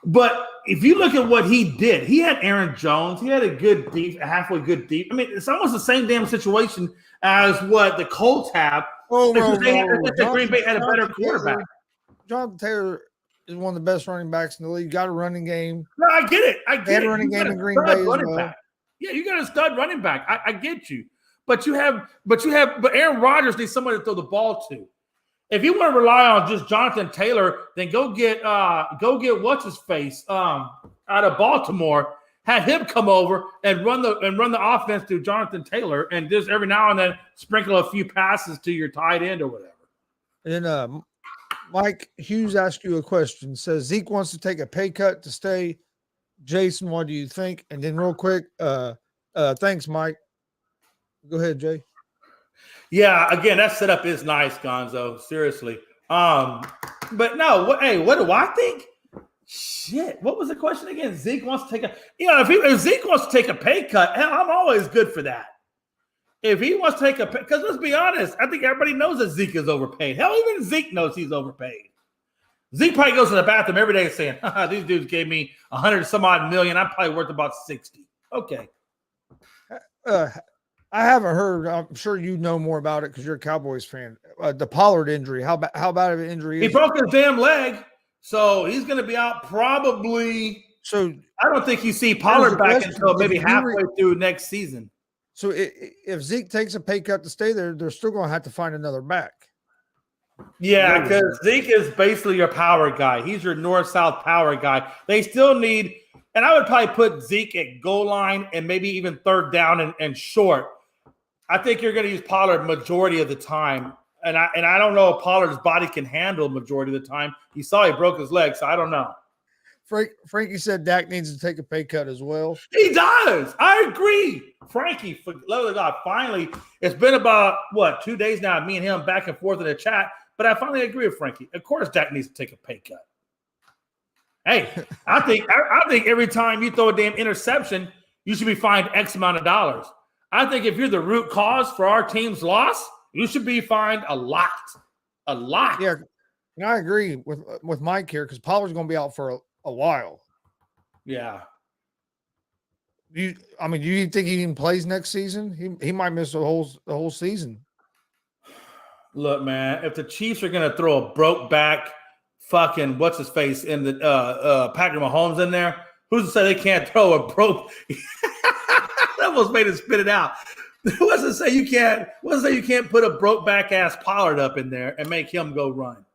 But if you look at what he did, he had Aaron Jones. He had a halfway good deep. I mean, it's almost the same damn situation as what the Colts have. Green Bay had a better quarterback. Jonathan Taylor is one of the best running backs in the league. Got a running game. No, I get it. They had a running game in Green Bay as well. Yeah, you got a stud running back. I get you. But Aaron Rodgers needs somebody to throw the ball to. If you want to rely on just Jonathan Taylor, then go get what's his face out of Baltimore. Have him come over and run the offense through Jonathan Taylor, and just every now and then sprinkle a few passes to your tight end or whatever. And then Mike Hughes asked you a question. Says Zeke wants to take a pay cut to stay. Jason, what do you think? And then real quick, thanks, Mike. Go ahead, Jay. Yeah, again, that setup is nice, Gonzo. Seriously. But no, what do I think? Shit, what was the question again? Zeke wants to take if Zeke wants to take a pay cut, hell, I'm always good for that. If he wants to take a pay, because let's be honest, I think everybody knows that Zeke is overpaid. Hell, even Zeke knows he's overpaid. Zeke probably goes to the bathroom every day saying, these dudes gave me 100 some odd million. I'm probably worth about 60. Okay. I haven't heard. I'm sure you know more about it because you're a Cowboys fan. The Pollard injury. How bad of an injury? He broke his damn leg, so he's going to be out probably. So I don't think you see Pollard back until maybe halfway through next season. So if Zeke takes a pay cut to stay there, they're still going to have to find another back. Yeah, because Zeke is basically your power guy. He's your north-south power guy. They still need, and I would probably put Zeke at goal line and maybe even third down and short. I think you're going to use Pollard majority of the time. And I don't know if Pollard's body can handle majority of the time. You saw he broke his leg, so I don't know. Frankie said Dak needs to take a pay cut as well. He does. I agree. Frankie, for the love of God, finally, it's been about, 2 days now, me and him back and forth in the chat, but I finally agree with Frankie. Of course, Dak needs to take a pay cut. Hey, I think every time you throw a damn interception, you should be fined X amount of dollars. I think if you're the root cause for our team's loss, you should be fined a lot. A lot. Yeah, and I agree with Mike here because Pollard's going to be out for a while. Yeah. Do you think he even plays next season? He might miss the whole season. Look, man, if the Chiefs are going to throw a broke back fucking what's his face in the Patrick Mahomes in there, who's to say they can't throw a broke? That almost made it spit it out. What's to say you can't put a broke back ass Pollard up in there and make him go run?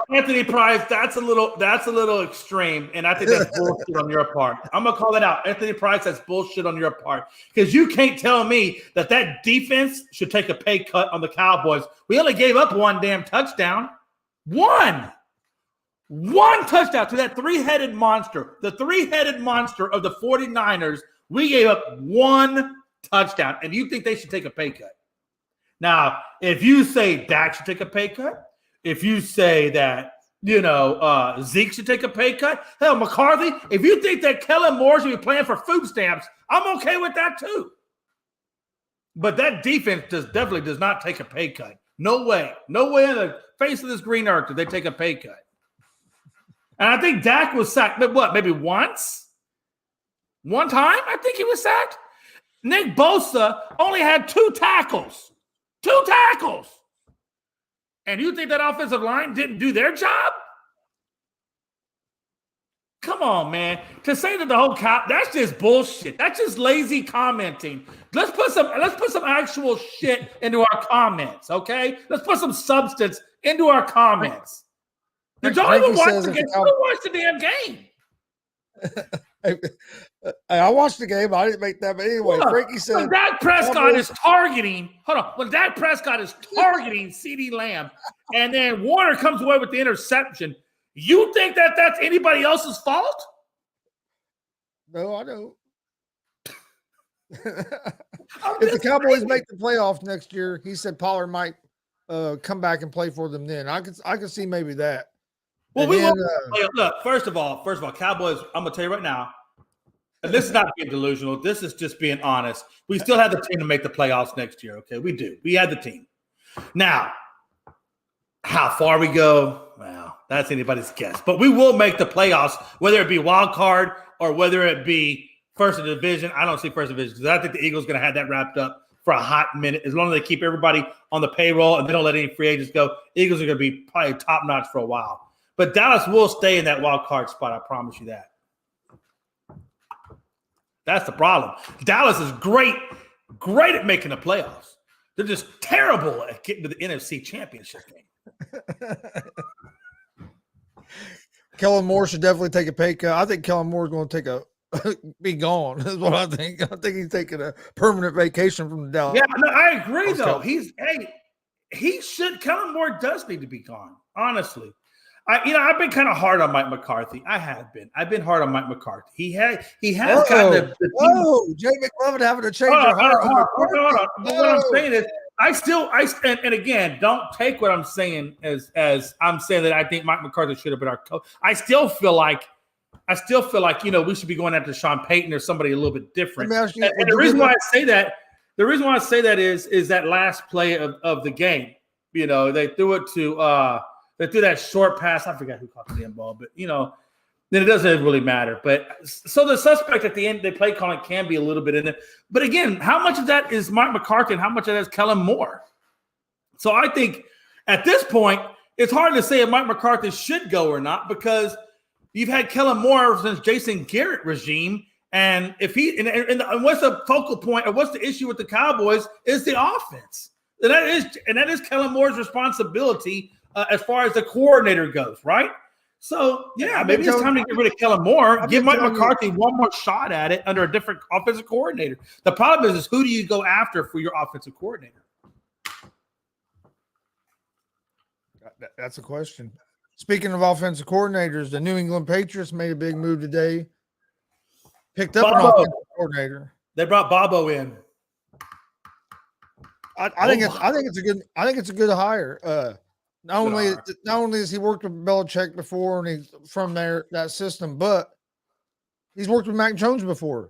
Anthony Price, that's a little extreme, and I think that's bullshit on your part. I'm gonna call it out. Anthony Price, that's bullshit on your part because you can't tell me that defense should take a pay cut on the Cowboys. We only gave up one damn touchdown. One touchdown to that three-headed monster. The three-headed monster of the 49ers. We gave up one touchdown, and you think they should take a pay cut. Now, if you say Dak should take a pay cut, if you say that, Zeke should take a pay cut, hell, McCarthy, if you think that Kellen Moore should be playing for food stamps, I'm okay with that too. But that defense definitely does not take a pay cut. No way. No way in the face of this green earth did they take a pay cut. And I think Dak was sacked, but maybe once? One time, I think he was sacked. Nick Bosa only had 2 tackles. 2 tackles. And you think that offensive line didn't do their job? Come on, man. To say that the whole that's just bullshit. That's just lazy commenting. Let's put some actual shit into our comments, okay? Let's put some substance into our comments. Did y'all even watch the game? Who watched the damn game? I watched the game. I didn't make that, but anyway, Frankie said when Dak Prescott is targeting. Hold on, when Dak Prescott is targeting CeeDee Lamb, and then Warner comes away with the interception, you think that that's anybody else's fault? No, I don't. If the Cowboys make the playoffs next year, he said Pollard might come back and play for them. Then I could see maybe that. Well, look. First of all, Cowboys. I'm gonna tell you right now. And this is not being delusional. This is just being honest. We still have the team to make the playoffs next year. Okay, we do. We had the team. Now, how far we go? Well, that's anybody's guess. But we will make the playoffs, whether it be wild card or whether it be first in the division. I don't see first division because I think the Eagles are going to have that wrapped up for a hot minute. As long as they keep everybody on the payroll and they don't let any free agents go, Eagles are going to be probably top notch for a while. But Dallas will stay in that wild card spot. I promise you that. That's the problem. Dallas is great at making the playoffs. They're just terrible at getting to the NFC Championship game. Kellen Moore should definitely take a pay cut. I think Kellen Moore is going to be gone. That's what I think. I think he's taking a permanent vacation from the Dallas. Yeah, no, I agree though. Kellen Moore does need to be gone, honestly. I've been kind of hard on Mike McCarthy. I've been hard on Mike McCarthy. He has gotten the team. Oh, Jay McLovin having to change your heart. Hold on. But what I'm saying is, and again, don't take what I'm saying as I'm saying that I think Mike McCarthy should have been our coach. I still feel like we should be going after Sean Payton or somebody a little bit different. And the reason why I say that is that last play of the game. They threw it to they threw that short pass. I forgot who caught the damn ball, but then it doesn't really matter. But so the suspect at the end, they play calling can be a little bit in it. But again, how much of that is Mike McCarthy and how much of that is Kellen Moore? So I think at this point, it's hard to say if Mike McCarthy should go or not because you've had Kellen Moore since Jason Garrett regime. And if and what's the focal point or what's the issue with the Cowboys is the offense. And that is Kellen Moore's responsibility as far as the coordinator goes, right? So, maybe it's time to get rid of Kellen Moore. Give Mike McCarthy one more shot at it under a different offensive coordinator. The problem is who do you go after for your offensive coordinator? That's a question. Speaking of offensive coordinators, the New England Patriots made a big move today. Picked up an offensive coordinator. They brought Bobo in. I think it's a good hire. Not only has he worked with Belichick before and he's from that system, but he's worked with Mac Jones before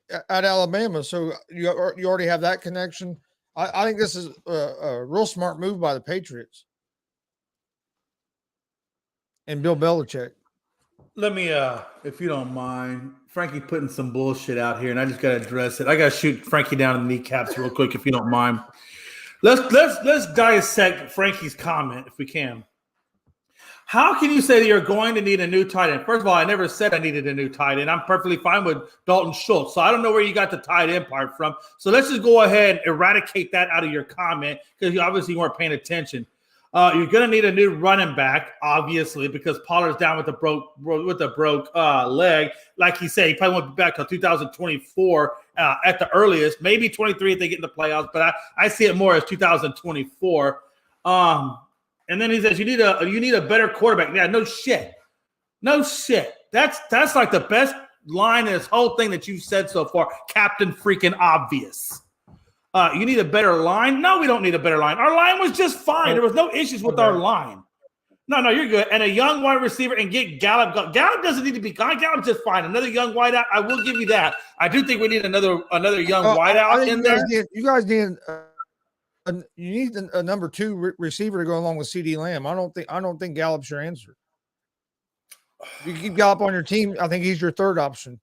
at Alabama. So you already have that connection. I think this is a real smart move by the Patriots and Bill Belichick. Let me, if you don't mind, Frankie putting some bullshit out here, and I just got to address it. I got to shoot Frankie down in the kneecaps real quick, if you don't mind. Let's dissect Frankie's comment, if we can. How can you say that you're going to need a new tight end? First of all, I never said I needed a new tight end. I'm perfectly fine with Dalton Schultz. So I don't know where you got the tight end part from. So let's just go ahead and eradicate that out of your comment because you obviously weren't paying attention. You're going to need a new running back, obviously, because Pollard's down with a broke leg. Like he said, he probably won't be back till 2024 at the earliest, maybe 23 if they get in the playoffs. But I see it more as 2024. And then he says you need a better quarterback. Yeah, no shit. That's like the best line in this whole thing that you've said so far, Captain Freaking Obvious. You need a better line? No, we don't need a better line. Our line was just fine. There was no issues with our line. No, you're good. And a young wide receiver and get Gallup. Gallup doesn't need to be gone. Gallup's just fine. Another young wideout, I will give you that. I do think we need another young wideout in there. You guys need you need a number two receiver to go along with CD Lamb. I don't think Gallup's your answer. If you keep Gallup on your team, I think he's your third option.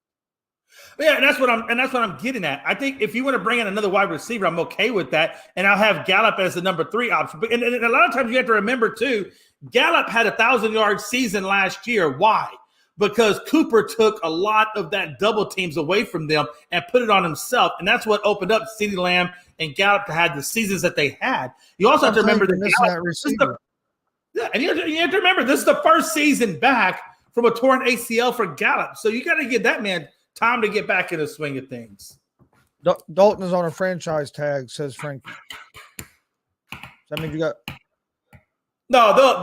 Yeah, and that's what I'm getting at. I think if you want to bring in another wide receiver, I'm okay with that, and I'll have Gallup as the number 3 option. But and a lot of times you have to remember too, Gallup had a 1,000-yard season last year. Why? Because Cooper took a lot of that double teams away from them and put it on himself, and that's what opened up CeeDee Lamb and Gallup to have the seasons that they had. You also have to remember that and you have to remember this is the first season back from a torn ACL for Gallup, so you got to give that man time to get back in the swing of things. Dalton is on a franchise tag, says Frankie. Does that mean you got? No,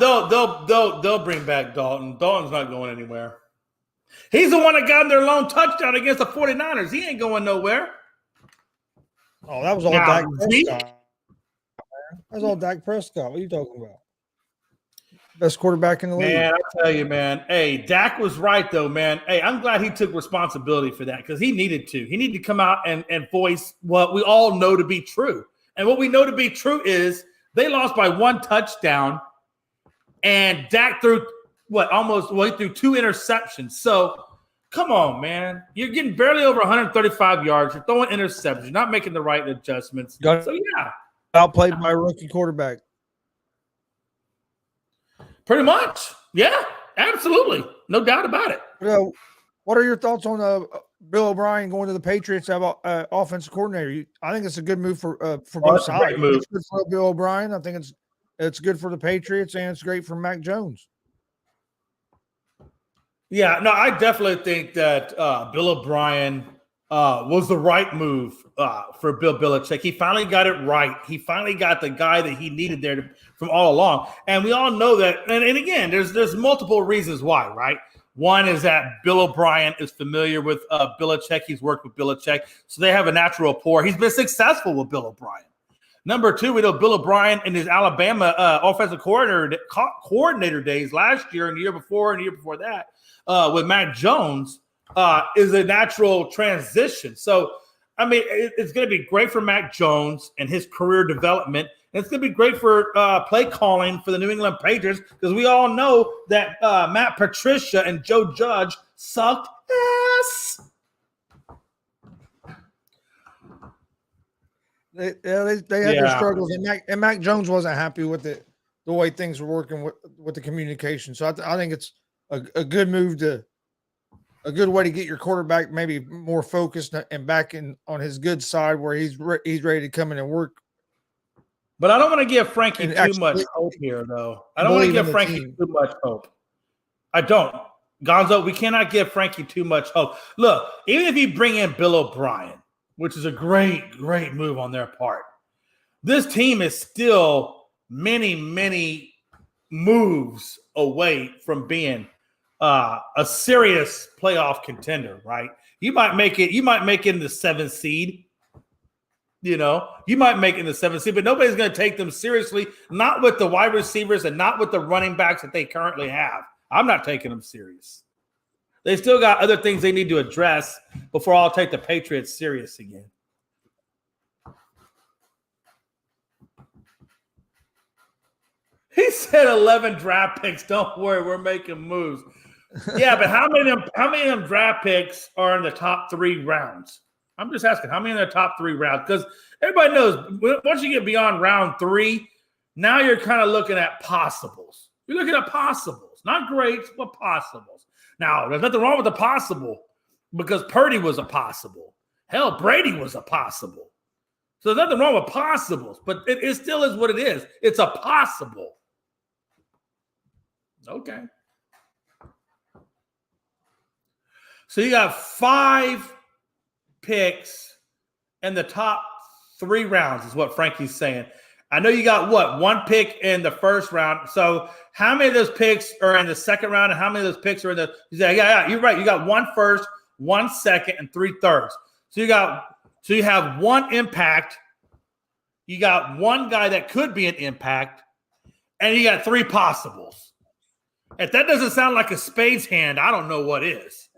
they'll bring back Dalton. Dalton's not going anywhere. He's the one that got their lone touchdown against the 49ers. He ain't going nowhere. Oh, that was all Dak Prescott. That was all Dak Prescott. What are you talking about? Best quarterback in the league. Man, I tell you, man. Hey, Dak was right, though, man. Hey, I'm glad he took responsibility for that because he needed to. He needed to come out and voice what we all know to be true. And what we know to be true is they lost by 1 touchdown, and Dak threw he threw 2 interceptions. So, come on, man. You're getting barely over 135 yards. You're throwing interceptions. You're not making the right adjustments. So, yeah. Outplayed by a rookie quarterback. Pretty much. Yeah, absolutely. No doubt about it. What are your thoughts on Bill O'Brien going to the Patriots to have offensive coordinator? I think it's a good move for both sides. It's good for Bill O'Brien. I think it's good for the Patriots, and it's great for Mac Jones. Yeah, no, I definitely think that Bill O'Brien was the right move for Bill Belichick. He finally got it right. He finally got the guy that he needed there from all along. And we all know that. And again, there's multiple reasons why, right? One is that Bill O'Brien is familiar with Belichick. He's worked with Belichick, so they have a natural rapport. He's been successful with Bill O'Brien. Number two, we know Bill O'Brien in his Alabama offensive coordinator days last year and the year before and the year before that with Mac Jones is a natural transition. So, I mean, it's going to be great for Mac Jones and his career development. And it's going to be great for play calling for the New England Patriots because we all know that Matt Patricia and Joe Judge sucked ass. They had their struggles, and Mac Jones wasn't happy with the way things were working with the communication. So I think it's a good move a good way to get your quarterback maybe more focused and back on his good side where he's ready to come in and work. But I don't want to give Frankie too much hope here, though. I don't want to give Frankie too much hope. I don't. Gonzo, we cannot give Frankie too much hope. Look, even if you bring in Bill O'Brien, which is a great, great move on their part, this team is still many, many moves away from being a serious playoff contender, right? You might make it in the 7th seed. You might make it in the 7th seed, but nobody's going to take them seriously, not with the wide receivers and not with the running backs that they currently have. I'm not taking them serious. They still got other things they need to address before I'll take the Patriots serious again. He said 11 draft picks. Don't worry, we're making moves. Yeah, but how many of them draft picks are in the top 3 rounds? I'm just asking, how many in the top 3 rounds? Because everybody knows once you get beyond round 3, now you're kind of looking at possibles. You're looking at possibles, not greats, but possibles. Now, there's nothing wrong with the possible because Purdy was a possible. Hell, Brady was a possible. So there's nothing wrong with possibles, but it still is what it is. It's a possible. Okay. So you got 5 picks in the top 3 rounds is what Frankie's saying. I know you got 1 pick in the first round. So how many of those picks are in the second round and how many of those picks are in the – yeah, you're right. You got 1 first, 1 second, and 3 thirds. So you have 1 impact. You got 1 guy that could be an impact, and you got 3 possibles. If that doesn't sound like a spades hand, I don't know what is.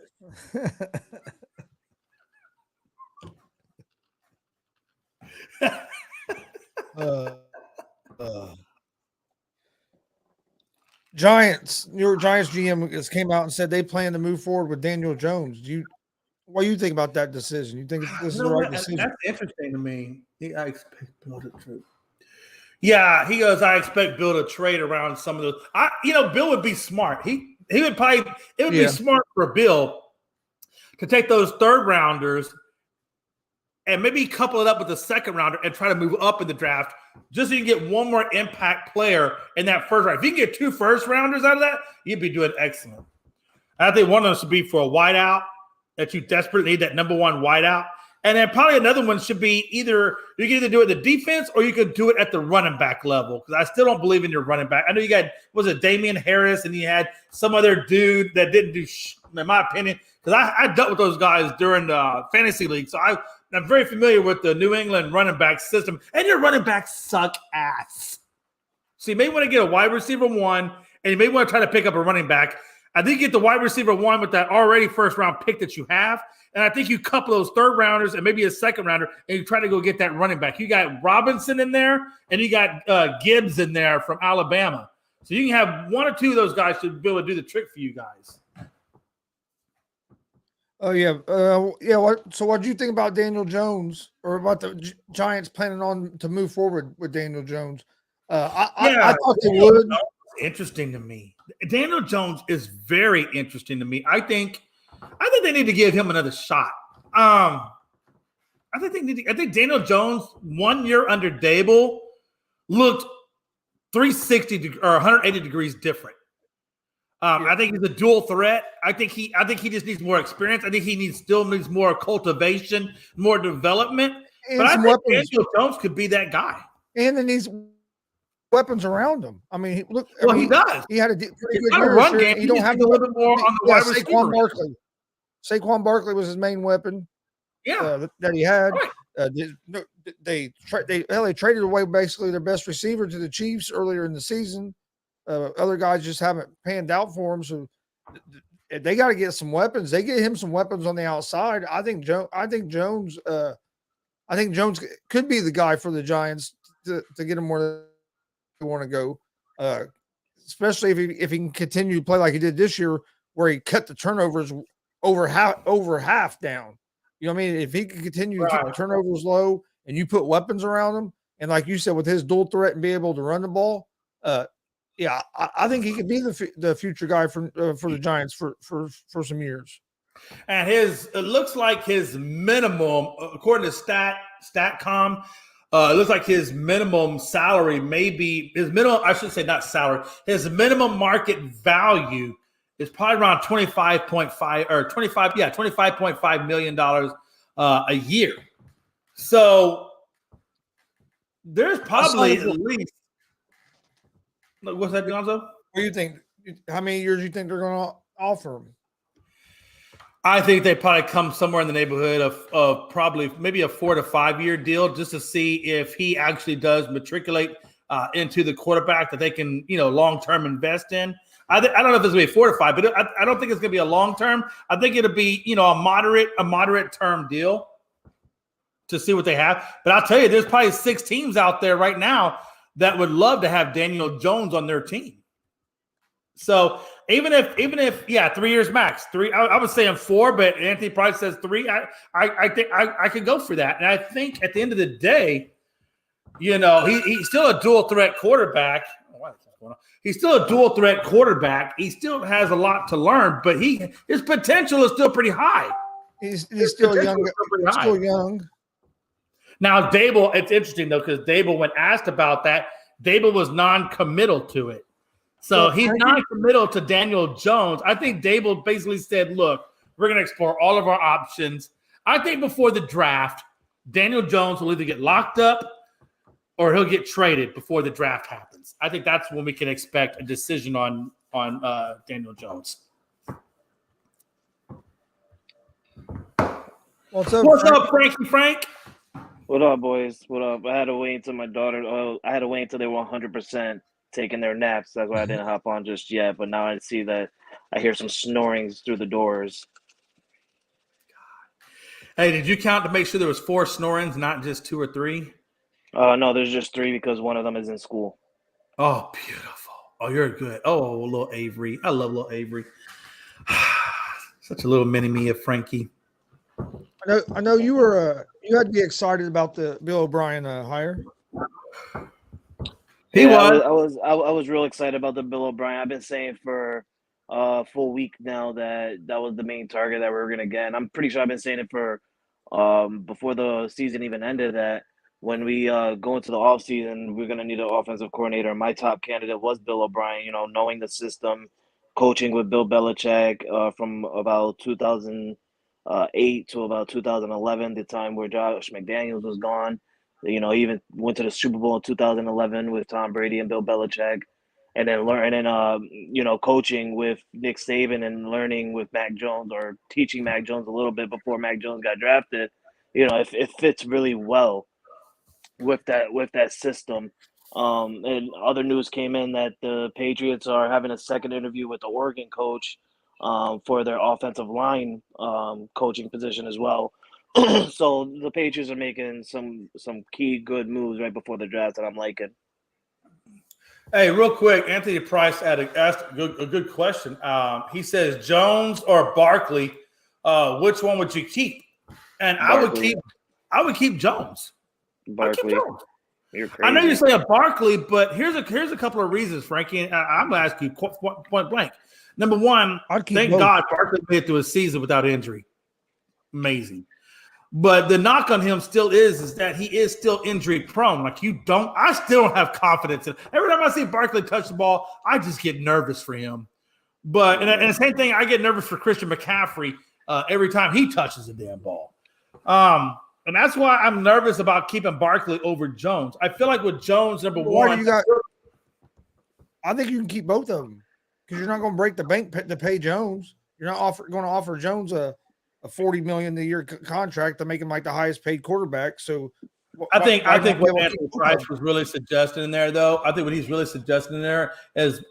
Giants, New York Giants GM just came out and said they plan to move forward with Daniel Jones. What do you think about that decision? You think this is the right decision? That's interesting to me. I expect Bill to trade. Yeah, he goes, I expect Bill to trade around some of those. Bill would be smart. He would probably – it would be smart for Bill to take those 3rd rounders and maybe couple it up with the 2nd rounder and try to move up in the draft just so you can get 1 more impact player in that 1st round. If you can get 2 first rounders out of that, you'd be doing excellent. I think one of them should be for a wideout that you desperately need, that number 1 wideout. And then probably another one should be you can either do it in the defense or you could do it at the running back level because I still don't believe in your running back. I know you got, Damian Harris and you had some other dude that didn't do in my opinion, because I dealt with those guys during the fantasy league. So I'm very familiar with the New England running back system, and your running backs suck ass. So you may want to get a wide receiver 1, and you may want to try to pick up a running back. I think you get the wide receiver 1 with that already 1st round pick that you have, and I think you couple those 3rd rounders and maybe a 2nd rounder, and you try to go get that running back. You got Robinson in there, and you got Gibbs in there from Alabama. So you can have 1 or 2 of those guys to be able to do the trick for you guys. Oh, yeah. So what do you think about Daniel Jones or about the Giants planning on to move forward with Daniel Jones? I thought they would. Interesting to me. Daniel Jones is very interesting to me. I think they need to give him another shot. I think Daniel Jones 1 year under Dable looked 360 or 180 degrees different. I think he's a dual threat. I think he just needs more experience. I think he still needs more cultivation, more development. And but I some think weapons. Daniel Jones could be that guy. And then these weapons around him. I mean, he does. He had a pretty good year. Run game. You don't have a little bit more on the wide receiver. Saquon Barkley. Saquon Barkley was his main weapon. That he had. Right. They traded away basically their best receiver to the Chiefs earlier in the season. Other guys just haven't panned out for him, so they got to get some weapons. They get him some weapons on the outside. I think Jones could be the guy for the Giants to get him where they want to go. Especially if he can continue to play like he did this year, where he cut the turnovers over half down. You know what I mean? If he can continue to keep the turnovers low and you put weapons around him, and like you said, with his dual threat and be able to run the ball, I think he could be the future guy for the Giants for some years. And it looks like his minimum, according to StatCom, it looks like his minimum salary his minimum market value is probably around $25.5 million a year. So there's probably at least. What's that, Gonzo? What do you think? How many years do you think they're going to offer him? I think they probably come somewhere in the neighborhood of probably maybe a 4 to 5 year deal, just to see if he actually does matriculate into the quarterback that they can, long term invest in. I don't know if it's going to be 4 to 5, but I don't think it's going to be a long term. I think it'll be a moderate term deal to see what they have. But I'll tell you, there's probably 6 teams out there right now that would love to have Daniel Jones on their team. So even if 3 years max, 3, I was saying 4, but Anthony probably says 3. I think I could go for that. And I think at the end of the day, he's still a dual threat quarterback. He's still a dual threat quarterback. He still has a lot to learn, but his potential is still pretty high. He's still young. Still young. Now, Dable, it's interesting, though, because Dable, when asked about that, Dable was non-committal to it. So he's non-committal to Daniel Jones. I think Dable basically said, look, we're going to explore all of our options. I think before the draft, Daniel Jones will either get locked up or he'll get traded before the draft happens. I think that's when we can expect a decision on Daniel Jones. What's up, Frankie Frank? What up, boys? What up? I had to wait until they were 100% taking their naps. That's why I didn't hop on just yet. But now I see that I hear some snorings through the doors. Hey, did you count to make sure there was 4 snorings, not just 2 or 3? No, there's just 3 because one of them is in school. Oh, beautiful. Oh, you're good. Oh, little Avery. I love little Avery. Such a little mini-me of Frankie. I know you were you had to be excited about the Bill O'Brien hire. I was real excited about the Bill O'Brien. I've been saying for a full week now that was the main target that we were going to get. And I'm pretty sure I've been saying it for before the season even ended, that when we go into the offseason, we're going to need an offensive coordinator. My top candidate was Bill O'Brien, knowing the system, coaching with Bill Belichick from about 2008 to about 2011, the time where Josh McDaniels was gone. Even went to the Super Bowl in 2011 with Tom Brady and Bill Belichick, and then coaching with Nick Saban and learning with Mac Jones, or teaching Mac Jones a little bit before Mac Jones got drafted. It fits really well with that system. And other news came in that the Patriots are having a second interview with the Oregon coach for their offensive line coaching position as well. So the Patriots are making some key good moves right before the draft that I'm liking. Hey, real quick, Anthony Price asked a good question. He says, Jones or Barkley, which one would you keep? And Barkley. I would keep Jones. Barkley. You're crazy. I know you're saying Barkley, but here's a couple of reasons, Frankie. And I'm going to ask you point blank. Number one, thank God Barkley made it through a season without injury. Amazing. But the knock on him still is that he is still injury prone. I still don't have confidence in. Every time I see Barkley touch the ball, I just get nervous for him. But and the same thing, I get nervous for Christian McCaffrey every time he touches the damn ball. And that's why I'm nervous about keeping Barkley over Jones. I feel like with Jones, number one, I think you can keep both of them because you're not going to break the bank to pay Jones. You're not going to offer Jones a $40 million a year contract to make him like the highest paid quarterback. So I think what Anthony Price was really suggesting in there, though, I think what he's really suggesting in there is,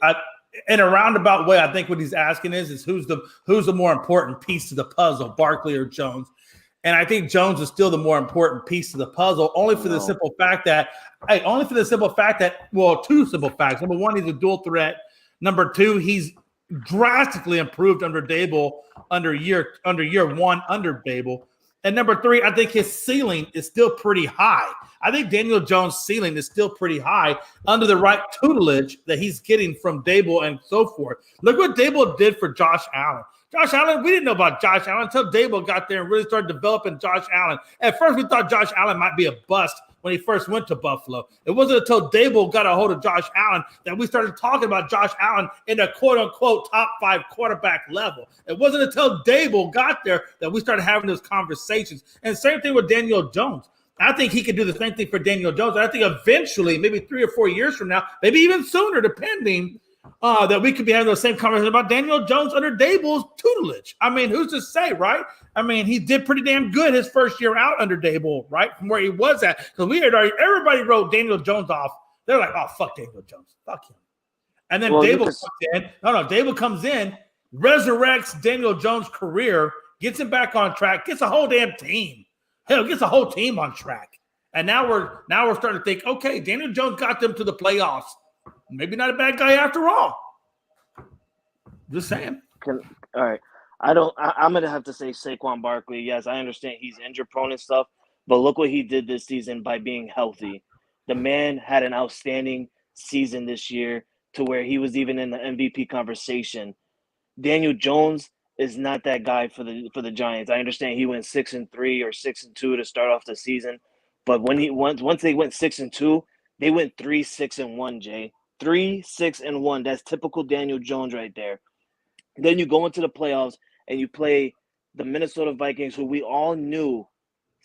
in a roundabout way, I think what he's asking is who's the more important piece to the puzzle, Barkley or Jones? And I think Jones is still the more important piece to the puzzle, only for the simple fact that, well, two simple facts. Number one, he's a dual threat. Number two, he's drastically improved under Dable under year one under Dable. And number three, I think his ceiling is still pretty high. I think Daniel Jones' ceiling is still pretty high under the right tutelage that he's getting from Dable and so forth. Look what Dable did for Josh Allen. Josh Allen, we didn't know about Josh Allen until Dable got there and really started developing Josh Allen. At first, we thought Josh Allen might be a bust when he first went to Buffalo. It wasn't until Dable got a hold of Josh Allen that we started talking about Josh Allen in a quote-unquote top 5 quarterback level. It wasn't until Dable got there that we started having those conversations. And same thing with Daniel Jones. I think he could do the same thing for Daniel Jones. And I think eventually, maybe 3 or 4 years from now, maybe even sooner, depending, that we could be having those same conversations about Daniel Jones under Dable's tutelage. I mean, who's to say, right? I mean, he did pretty damn good his first year out under Dable, right, from where he was at. Because everybody wrote Daniel Jones off. They're like, oh, fuck Daniel Jones. Fuck him. And then Dable comes in. Dable comes in, resurrects Daniel Jones' career, gets him back on track, gets a whole damn team. Hell, gets a whole team on track. And now we're starting to think, okay, Daniel Jones got them to the playoffs. Maybe not a bad guy after all. Just saying. All right. I'm going to have to say Saquon Barkley. Yes, I understand he's injury prone and stuff, but look what he did this season by being healthy. The man had an outstanding season this year to where he was even in the MVP conversation. Daniel Jones is not that guy for the Giants. I understand he went 6-3 or 6-2 to start off the season, but once they went 6-2, they went 3-6-1, Jay. 3-6-1. That's typical Daniel Jones right there. Then you go into the playoffs and you play the Minnesota Vikings, who we all knew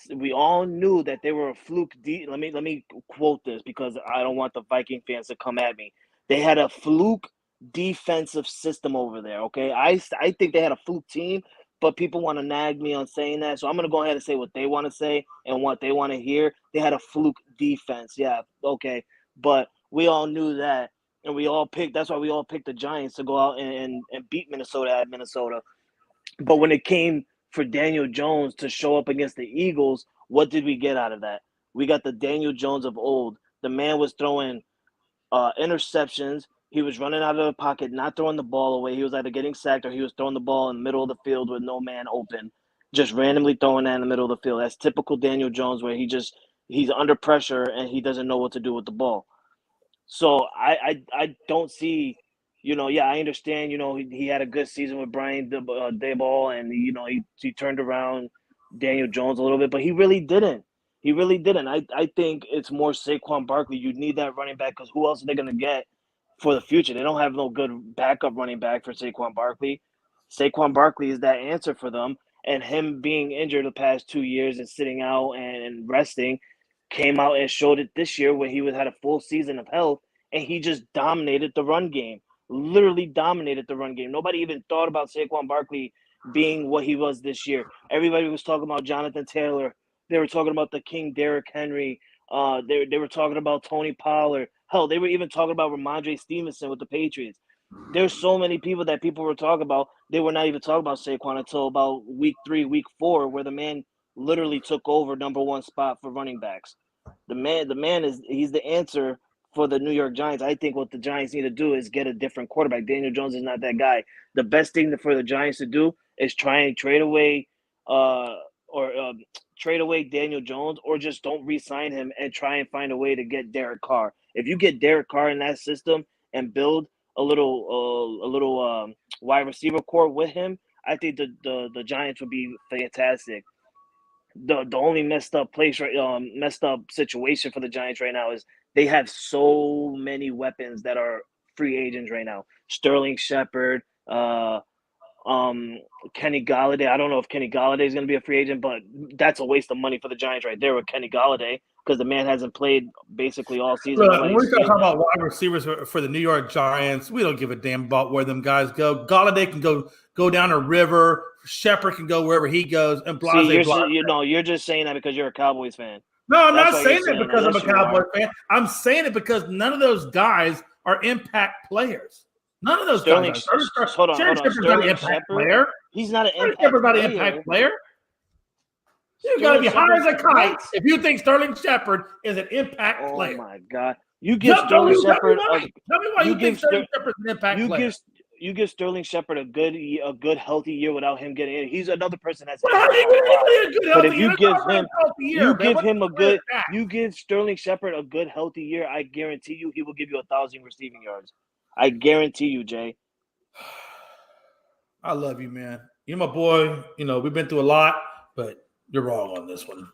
that they were a fluke. Let me quote this because I don't want the Viking fans to come at me. They had a fluke defensive system over there. Okay, I think they had a fluke team, but people want to nag me on saying that, so I'm gonna go ahead and say what they want to say and what they want to hear. They had a fluke defense. Yeah, okay, but we all knew that, and that's why we all picked the Giants to go out and beat Minnesota at Minnesota. But when it came for Daniel Jones to show up against the Eagles, what did we get out of that? We got the Daniel Jones of old. The man was throwing interceptions. He was running out of the pocket, not throwing the ball away. He was either getting sacked or he was throwing the ball in the middle of the field with no man open, just randomly throwing that in the middle of the field. That's typical Daniel Jones, where he's under pressure and he doesn't know what to do with the ball. So I don't see, I understand, he had a good season with Brian Daboll, and, he turned around Daniel Jones a little bit, but he really didn't. I think it's more Saquon Barkley. You need that running back because who else are they going to get for the future? They don't have no good backup running back for Saquon Barkley. Saquon Barkley is that answer for them, and him being injured the past 2 years and sitting out and resting came out and showed it this year when he had a full season of health, and he just dominated the run game. Literally dominated the run game. Nobody even thought about Saquon Barkley being what he was this year. Everybody was talking about Jonathan Taylor. They were talking about the King Derrick Henry. They were talking about Tony Pollard. Hell, they were even talking about Ramondre Stevenson with the Patriots. There's so many people that people were talking about. They were not even talking about Saquon until about week 3, week 4, where the man literally took over number 1 spot for running backs. The man he's the answer for the New York Giants. I think what the Giants need to do is get a different quarterback. Daniel Jones is not that guy. The best thing for the Giants to do is try and trade away Daniel Jones, or just don't re-sign him and try and find a way to get Derek Carr. If you get Derek Carr in that system and build a little wide receiver core with him, I think the Giants would be fantastic. The only messed up situation for the Giants right now is they have so many weapons that are free agents right now. Sterling Shepard, Kenny Galladay. I don't know if Kenny Galladay is going to be a free agent, but that's a waste of money for the Giants right there with Kenny Galladay because the man hasn't played basically all season. Look, when we start talking about wide receivers for the New York Giants, we don't give a damn about where them guys go. Galladay can go down a river. Shepard can go wherever he goes. And you're just saying that because you're a Cowboys fan. No, I'm not saying that because I'm a Cowboys fan. I'm saying it because none of those guys are impact players. None of those guys. Hold on. Sterling impact player. He's not an impact player. You got to be high as a kite if you think Sterling Shepard is an impact player. Oh my God! You give Sterling Shepard. Tell me why you think Sterling Shepard is an impact player. You give Sterling Shepard a good healthy year without him getting in. He's another person that's. But if you give Sterling Shepard a good healthy year, I guarantee you he will give you 1,000 receiving yards. I guarantee you, Jay. I love you, man. You're my boy. You know, we've been through a lot, but you're wrong on this one.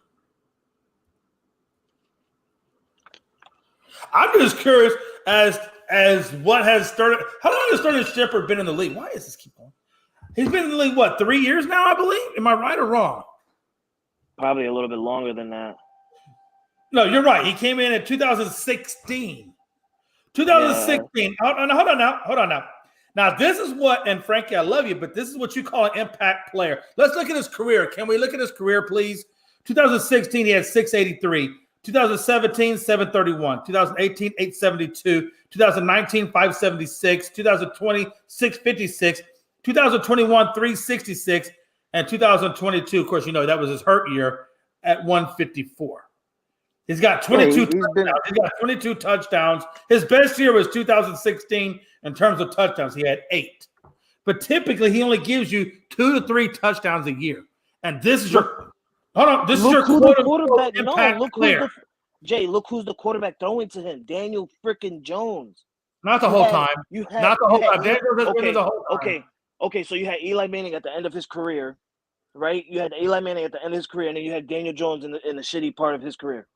I'm just curious as what has started. How long has Sterling Shepard been in the league? Why is this keep going? He's been in the league, 3 years now, I believe? Am I right or wrong? Probably a little bit longer than that. No, you're right. He came in 2016. 2016. Yeah. Hold on now. Now, this is what, and Frankie, I love you, but this is what you call an impact player. Let's look at his career. Can we look at his career, please? 2016, he had 683. 2017, 731. 2018, 872. 2019, 576. 2020, 656. 2021, 366. And 2022, of course, you know, that was his hurt year at 154. He's got 22 touchdowns. He's got 22 touchdowns. His best year was 2016 in terms of touchdowns. He had 8. But typically, he only gives you 2 to 3 touchdowns a year. And this is your – hold on. This is your quarterback impact player. Jay, look who's the quarterback throwing to him. Daniel freaking Jones. Not the whole time. Not the whole time. Daniel has been the whole time. Okay, so you had Eli Manning at the end of his career, right? You had Eli Manning at the end of his career, and then you had Daniel Jones in the shitty part of his career.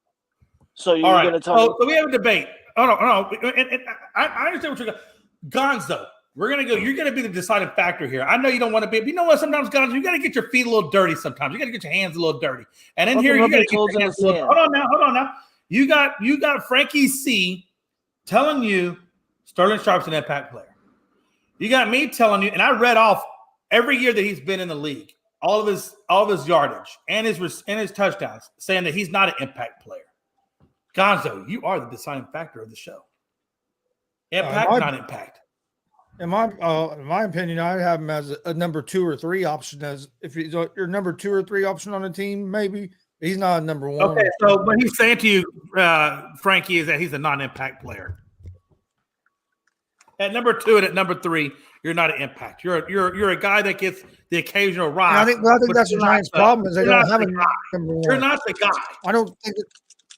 So you're going to tell me. So we have a debate. Oh, no. And I understand what you're going to – Gonzo, we're going to go – you're going to be the deciding factor here. I know you don't want to be – but you know what? Sometimes, Gonzo, you got to get your feet a little dirty sometimes. You got to get your hands a little dirty. And in here, you got to get your hands a little – hold on now. You got Frankie C telling you Sterling Sharp's an impact player. You got me telling you – and I read off every year that he's been in the league, all of his yardage and his touchdowns, saying that he's not an impact player. Gonzo, you are the deciding factor of the show. Impact, not impact. In my opinion, I have him as a number 2 or 3 option. As if he's your number 2 or 3 option on a team, maybe he's not a number 1. Okay, so what he's saying to you, Frankie, is that he's a non-impact player. At number 2 and at number 3, you're not an impact. You're a guy that gets the occasional ride. I think that's the Giants' problem is they don't have a number 1. You're not the guy.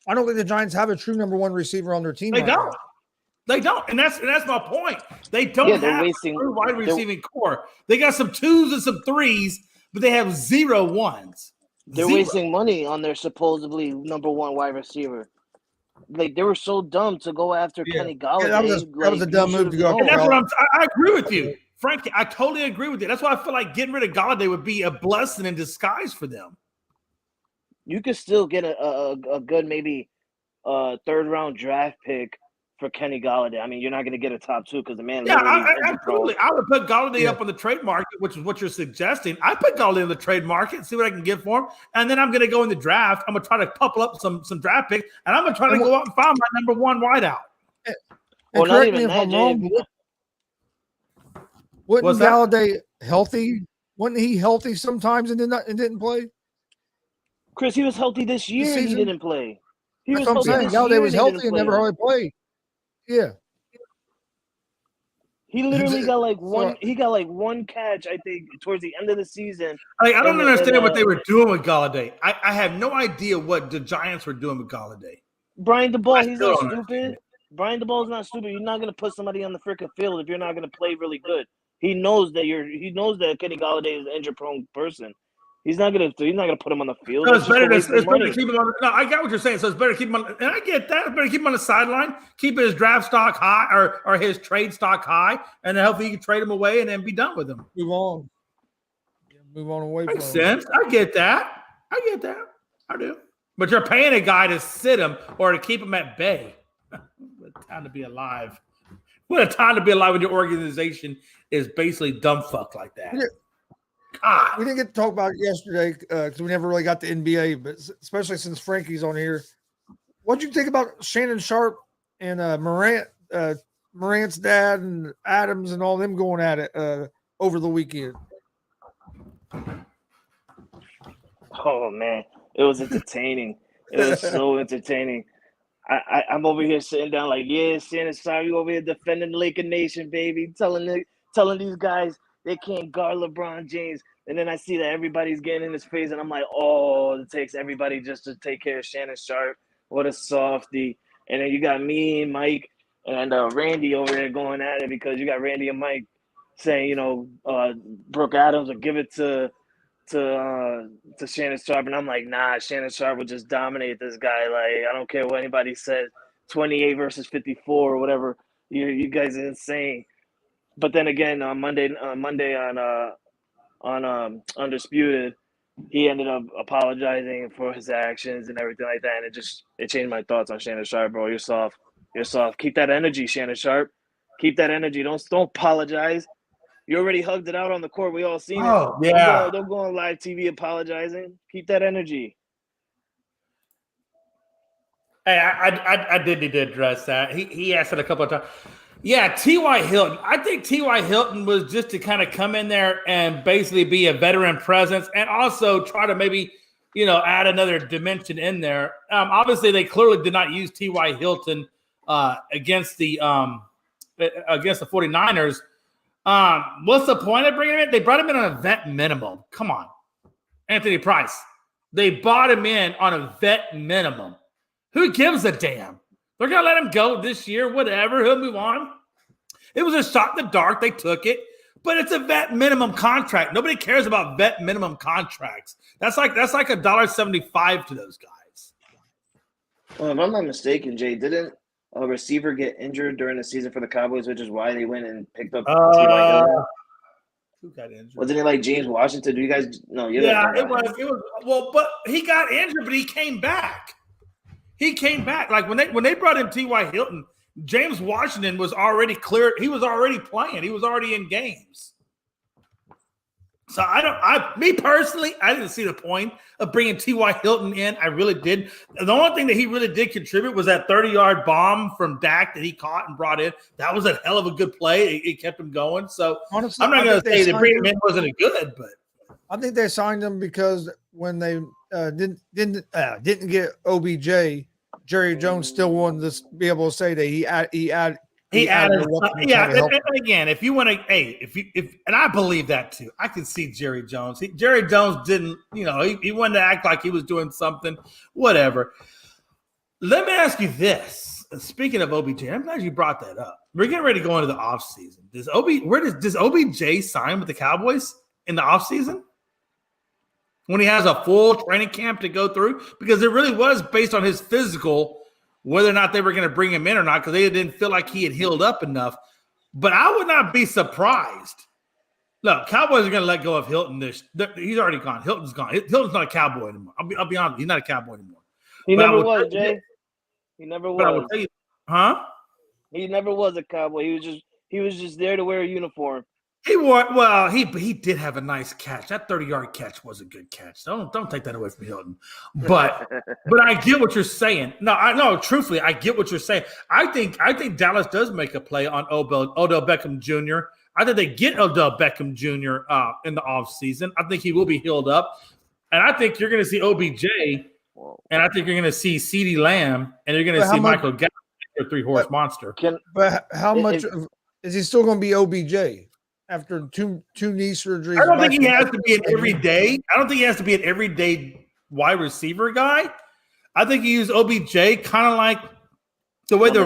I don't think the Giants have a true number 1 receiver on their team. They don't. They don't, and that's my point. They don't have a true wide receiving core. They got some 2s and some 3s, but they have 0 1s. They're wasting money on their supposedly number 1 wide receiver. Like, they were so dumb to go after Kenny Galladay. That was a dumb move to go. And that's what I agree with you, Frankie. I totally agree with you. That's why I feel like getting rid of Galladay would be a blessing in disguise for them. You could still get a good maybe 3rd round draft pick for Kenny Galladay. I mean, you're not going to get a top 2 because the man. Yeah, absolutely. I would put Galladay up on the trade market, which is what you're suggesting. I put Galladay in the trade market and see what I can get for him, and then I'm going to go in the draft. I'm going to try to couple up some draft picks, and I'm going to try to go out and find my number 1 wideout. Well, correct me if I'm wrong. Wasn't Galladay healthy? Wasn't he healthy sometimes and didn't play? Chris, he was healthy this year. He didn't play. That's what I'm saying. Galladay was healthy and never really played. Yeah. He literally got like one. He got like 1 catch, I think, towards the end of the season. I don't understand what they were doing with Galladay. I have no idea what the Giants were doing with Galladay. Brian DeBall, he's not stupid. Brian DeBall's not stupid. You're not going to put somebody on the freaking field if you're not going to play really good. He knows that Kenny Galladay is an injury-prone person. He's not gonna put him on the field. So That's it's better just a waste of money. to keep him on. No, I got what you're saying. So it's better to keep him on, and I get that. It's better to keep him on the sideline, keep his draft stock high or his trade stock high, and then hopefully you can trade him away and then be done with him. Move on. Move on away Makes from him. sense. I get that. I do. But you're paying a guy to sit him or to keep him at bay. What a time to be alive. What a time to be alive when your organization is basically dumb fuck like that. Yeah. God. We didn't get to talk about it yesterday because we never really got the NBA, but especially since Frankie's on here. What do you think about Shannon Sharp and Morant's dad and Adams and all them going at it over the weekend? Oh man, it was entertaining. It was so entertaining. I'm over here sitting down like, yeah, Shannon Sharp, you over here defending the Laker Nation, baby, telling these guys they can't guard LeBron James. And then I see that everybody's getting in his face, and I'm like, oh, it takes everybody just to take care of Shannon Sharp. What a softie. And then you got me and Mike and Randy over there going at it because you got Randy and Mike saying, Brooke Adams will give it to Shannon Sharp. And I'm like, nah, Shannon Sharp would just dominate this guy. Like, I don't care what anybody says, 28 versus 54 or whatever. You guys are insane. But then again, on Monday on Undisputed, he ended up apologizing for his actions and everything like that, and it changed my thoughts on Shannon Sharp, bro. You're soft. Keep that energy, Shannon Sharp. Keep that energy. Don't apologize. You already hugged it out on the court. We all seen it. Oh, yeah. Don't go on live TV apologizing. Keep that energy. Hey, I did need to address that. He asked it a couple of times. Yeah, T.Y. Hilton. I think T.Y. Hilton was just to kind of come in there and basically be a veteran presence and also try to maybe, add another dimension in there. Obviously, they clearly did not use T.Y. Hilton against the 49ers. What's the point of bringing him in? They brought him in on a vet minimum. Come on. Anthony Price. They bought him in on a vet minimum. Who gives a damn? They're going to let him go this year, whatever. He'll move on. It was a shot in the dark. They took it. But it's a vet minimum contract. Nobody cares about vet minimum contracts. That's like $1.75 to those guys. Well, if I'm not mistaken, Jay, didn't a receiver get injured during the season for the Cowboys, which is why they went and picked up T.Y. Hilton? Who got injured? Wasn't it like James Washington? Do you guys know? Yeah, it was. Well, but he got injured, but he came back. Like when they brought in T.Y. Hilton, James Washington was already cleared. He was already playing. He was already in games. So me personally, I didn't see the point of bringing T.Y. Hilton in. I really did. The only thing that he really did contribute was that 30-yard bomb from Dak that he caught and brought in. That was a hell of a good play. It kept him going. So honestly, I'm not going to say that bringing him in wasn't good, but I think they signed him because when they didn't get OBJ, Jerry Jones still wanted to be able to say that he added. And again, if you want to, and I believe that too. I can see Jerry Jones. Jerry Jones didn't, he wanted to act like he was doing something, whatever. Let me ask you this. Speaking of OBJ, I'm glad you brought that up. We're getting ready to go into the offseason. Does OBJ sign with the Cowboys in the offseason? When he has a full training camp to go through? Because it really was based on his physical, whether or not they were going to bring him in or not, because they didn't feel like he had healed up enough. But I would not be surprised. Look, Cowboys are going to let go of Hilton. He's already gone. Hilton's gone. Hilton's not a Cowboy anymore. I'll be honest. He's not a Cowboy anymore. He never was, Jay. He never was. I will tell you, huh? He never was a Cowboy. He was just there to wear a uniform. He did have a nice catch. That 30-yard catch was a good catch. Don't take that away from Hilton. But I get what you're saying. No, truthfully, I get what you're saying. I think Dallas does make a play on Odell Beckham Jr. I think they get Odell Beckham Jr. In the offseason. I think he will be healed up. And I think you're going to see OBJ, and I think you're going to see CeeDee Lamb, and you're going to see Michael Gallup, a three-horse monster. But how much is he still going to be OBJ? After two knee surgeries, I don't think he has to be an everyday. I don't think he has to be an everyday wide receiver guy. I think he used OBJ kind of like the way the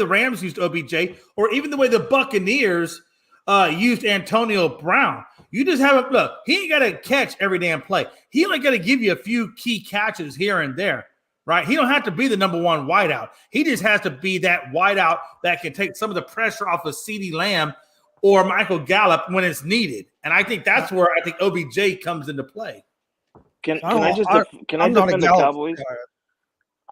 Rams used OBJ, or even the way the Buccaneers used Antonio Brown. You just haven't look. He ain't got to catch every damn play. He only got to give you a few key catches here and there, right? He don't have to be the number one wideout. He just has to be that wideout that can take some of the pressure off of CeeDee Lamb or Michael Gallup when it's needed. And I think that's where I think OBJ comes into play. Can I defend the Cowboys?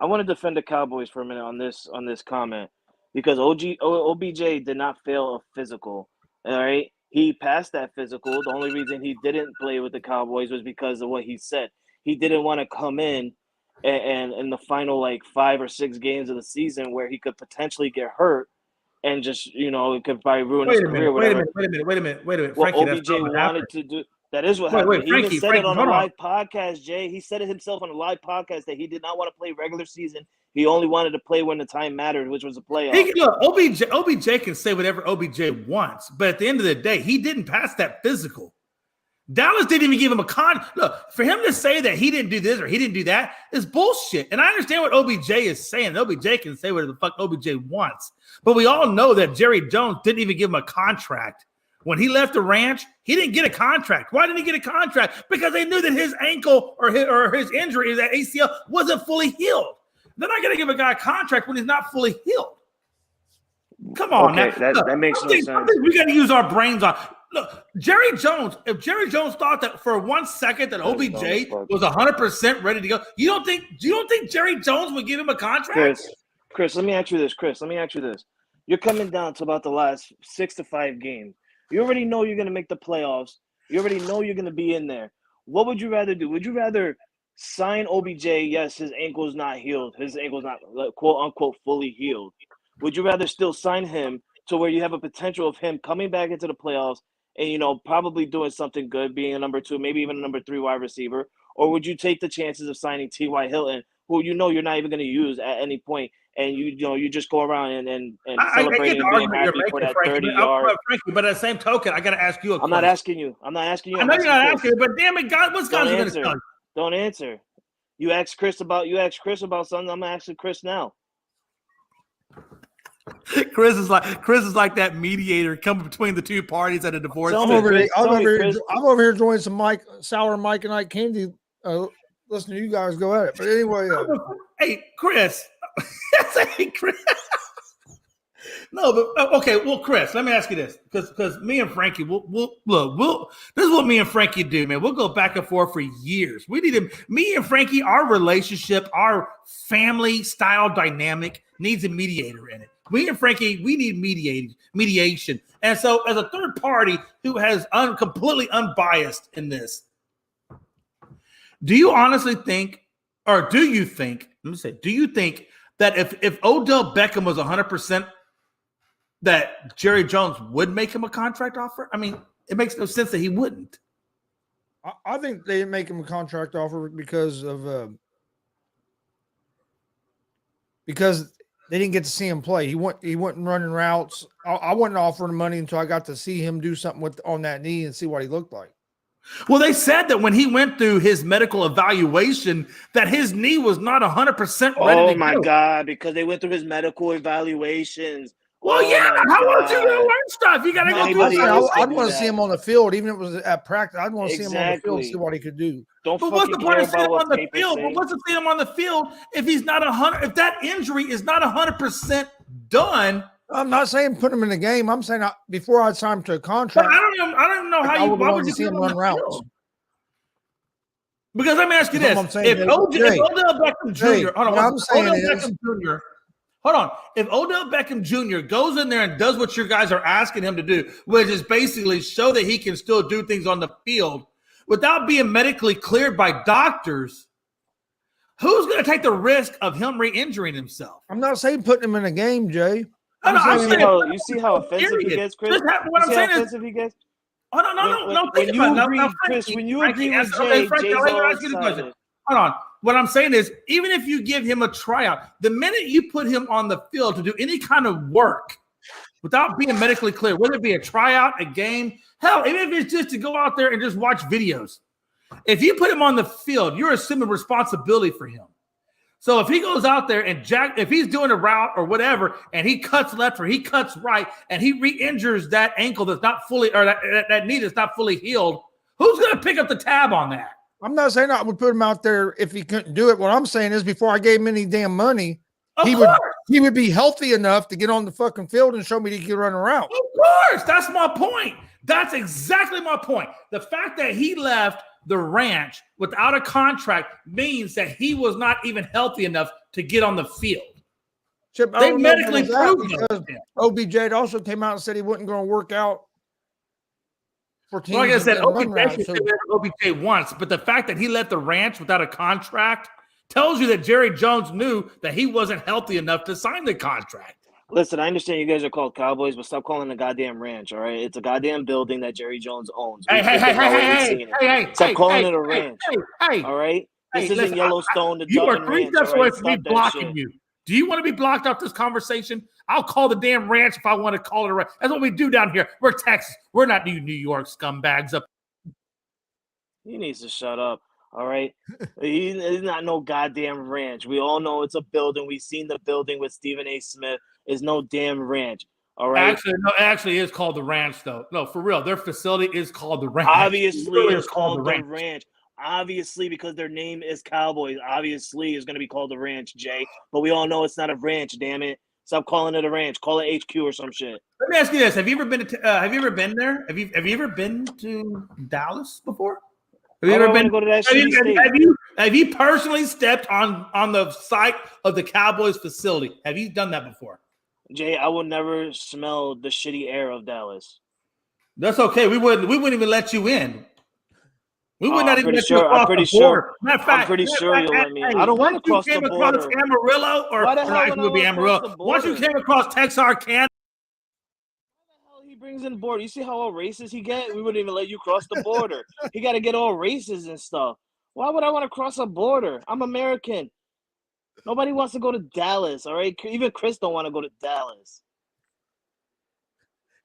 I want to defend the Cowboys for a minute on this comment because OBJ did not fail a physical. All right, he passed that physical. The only reason he didn't play with the Cowboys was because of what he said. He didn't want to come in and in the final like 5 or 6 games of the season where he could potentially get hurt and just it could probably ruin his career. Wait a minute. What Frankie, OBJ wanted to do. That is what happened. He even said it on a live podcast, Jay. He said it himself on a live podcast that he did not want to play regular season. He only wanted to play when the time mattered, which was a playoff. Look, OBJ can say whatever OBJ wants, but at the end of the day, he didn't pass that physical. Dallas didn't even give him a Look, for him to say that he didn't do this or he didn't do that is bullshit. And I understand what OBJ is saying. OBJ can say whatever the fuck OBJ wants. But we all know that Jerry Jones didn't even give him a contract. When he left the ranch, he didn't get a contract. Why didn't he get a contract? Because they knew that his ankle or his injury, that ACL, wasn't fully healed. They're not going to give a guy a contract when he's not fully healed. Come on, okay, that makes no sense. We got to use our brains on. Look, Jerry Jones. If Jerry Jones thought that for 1 second that OBJ was 100% ready to go, you don't think Jerry Jones would give him a contract? Chris, let me ask you this. You're coming down to about the last 6 to 5 games. You already know you're going to make the playoffs. You already know you're going to be in there. What would you rather do? Would you rather sign OBJ? Yes, his ankle's not healed. His ankle's not quote unquote fully healed. Would you rather still sign him to where you have a potential of him coming back into the playoffs and probably doing something good, being a number 2, maybe even a number 3 wide receiver? Or would you take the chances of signing T.Y. Hilton, who you're not even going to use at any point, and you just go around and celebrating and being happy for that 30-yard. Frankie, but at the same token, I got to ask you a question. I'm not asking you. I know you're not asking, but damn it, God, what's God's going to tell you? Don't answer. You asked Chris about something. I'm asking Chris now. Chris is like that mediator coming between the two parties at a divorce. I'm over here enjoying some sour Mike and Ike candy. Listen to you guys go at it. But anyway, hey Chris. Hey, Chris. No, but okay. Well, Chris, let me ask you this, because me and Frankie, we'll this is what me and Frankie do, man. We'll go back and forth for years. Me and Frankie, our relationship, our family style dynamic needs a mediator in it. Me and Frankie, we need mediation. And so, as a third party who has completely unbiased in this, do you honestly think, or do you think? Let me say, do you think that if Odell Beckham was 100%, that Jerry Jones would make him a contract offer? I mean, it makes no sense that he wouldn't. I think they make him a contract offer because they didn't get to see him play. He wasn't running routes. I wasn't offering money until I got to see him do something on that knee and see what he looked like. Well, they said that when he went through his medical evaluation, that his knee was not 100% ready to go. Oh, my God, because they went through his medical evaluations. Well, how else are you going to learn stuff? You got to go through it. I'd want to see him on the field, even if it was at practice. I'd want to see him on the field and see what he could do. But what's the point of seeing him on the field? But what's the seeing him on the field if he's not 100? If that injury is not 100% done? I'm not saying put him in the game. I'm saying before I sign him to a contract. But I don't know how you. Why would you see him run routes? Because let me ask you this: if Odell Beckham Jr. Hold on, if Odell Beckham Jr. goes in there and does what you guys are asking him to do, which is basically show that he can still do things on the field without being medically cleared by doctors, who's going to take the risk of him re-injuring himself? I'm not saying putting him in a game, Jay. You see how offensive he gets, Chris? What I'm saying is, oh, no. When you agree with Jay, Jay's all excited. Hold on. What I'm saying is, even if you give him a tryout, the minute you put him on the field to do any kind of work without being medically clear, whether it be a tryout, a game, hell, even if it's just to go out there and just watch videos, if you put him on the field, you're assuming responsibility for him. So if he goes out there and if he's doing a route or whatever, and he cuts left or he cuts right, and he re-injures that ankle that's not fully, or that knee that's not fully healed, who's going to pick up the tab on that? I'm not saying I would put him out there if he couldn't do it. What I'm saying is, before I gave him any damn money, he would be healthy enough to get on the fucking field and show me that he can run around. Of course, that's my point. That's exactly my point. The fact that he left the ranch without a contract means that he was not even healthy enough to get on the field. Chip, they medically proved because OBJ also came out and said he wasn't going to work out for teams. Like I said, OBJ once, but the fact that he left the ranch without a contract tells you that Jerry Jones knew that he wasn't healthy enough to sign the contract. Listen, I understand you guys are called Cowboys, but stop calling it a goddamn ranch, all right? It's a goddamn building that Jerry Jones owns. Hey, stop calling it a ranch. Hey, all right? This isn't listen, Yellowstone. You are 3 steps away from me blocking you. Do you want to be blocked off this conversation? I'll call the damn ranch if I want to call it a ranch. That's what we do down here. We're Texas. We're not New York scumbags up. He needs to shut up. All right, he's not no goddamn ranch. We all know it's a building. We've seen the building with Stephen A. Smith. It's no damn ranch. All right. Actually, it's called the ranch, though. No, for real, their facility is called the ranch. Obviously, it's called the ranch. Obviously, because their name is Cowboys. Obviously, it's going to be called the ranch, Jay. But we all know it's not a ranch. Damn it! Stop calling it a ranch. Call it HQ or some shit. Let me ask you this: Have you ever been to? Have you ever been there? Have you ever been to Dallas before? Have you ever been? Go to that have you personally stepped on the site of the Cowboys facility? Have you done that before? Jay, I will never smell the shitty air of Dallas. That's okay. We wouldn't even let you in. We would not even let you across the border. I'm pretty sure you'll let me in. I don't want to cross the border. Across Amarillo, or why the hell would be Amarillo? Once you came across Texarkana. He brings in the border. You see how all racist he get? We wouldn't even let you cross the border. He got to get all races and stuff. Why would I want to cross a border? I'm American. Nobody wants to go to Dallas, all right? Even Chris don't want to go to Dallas.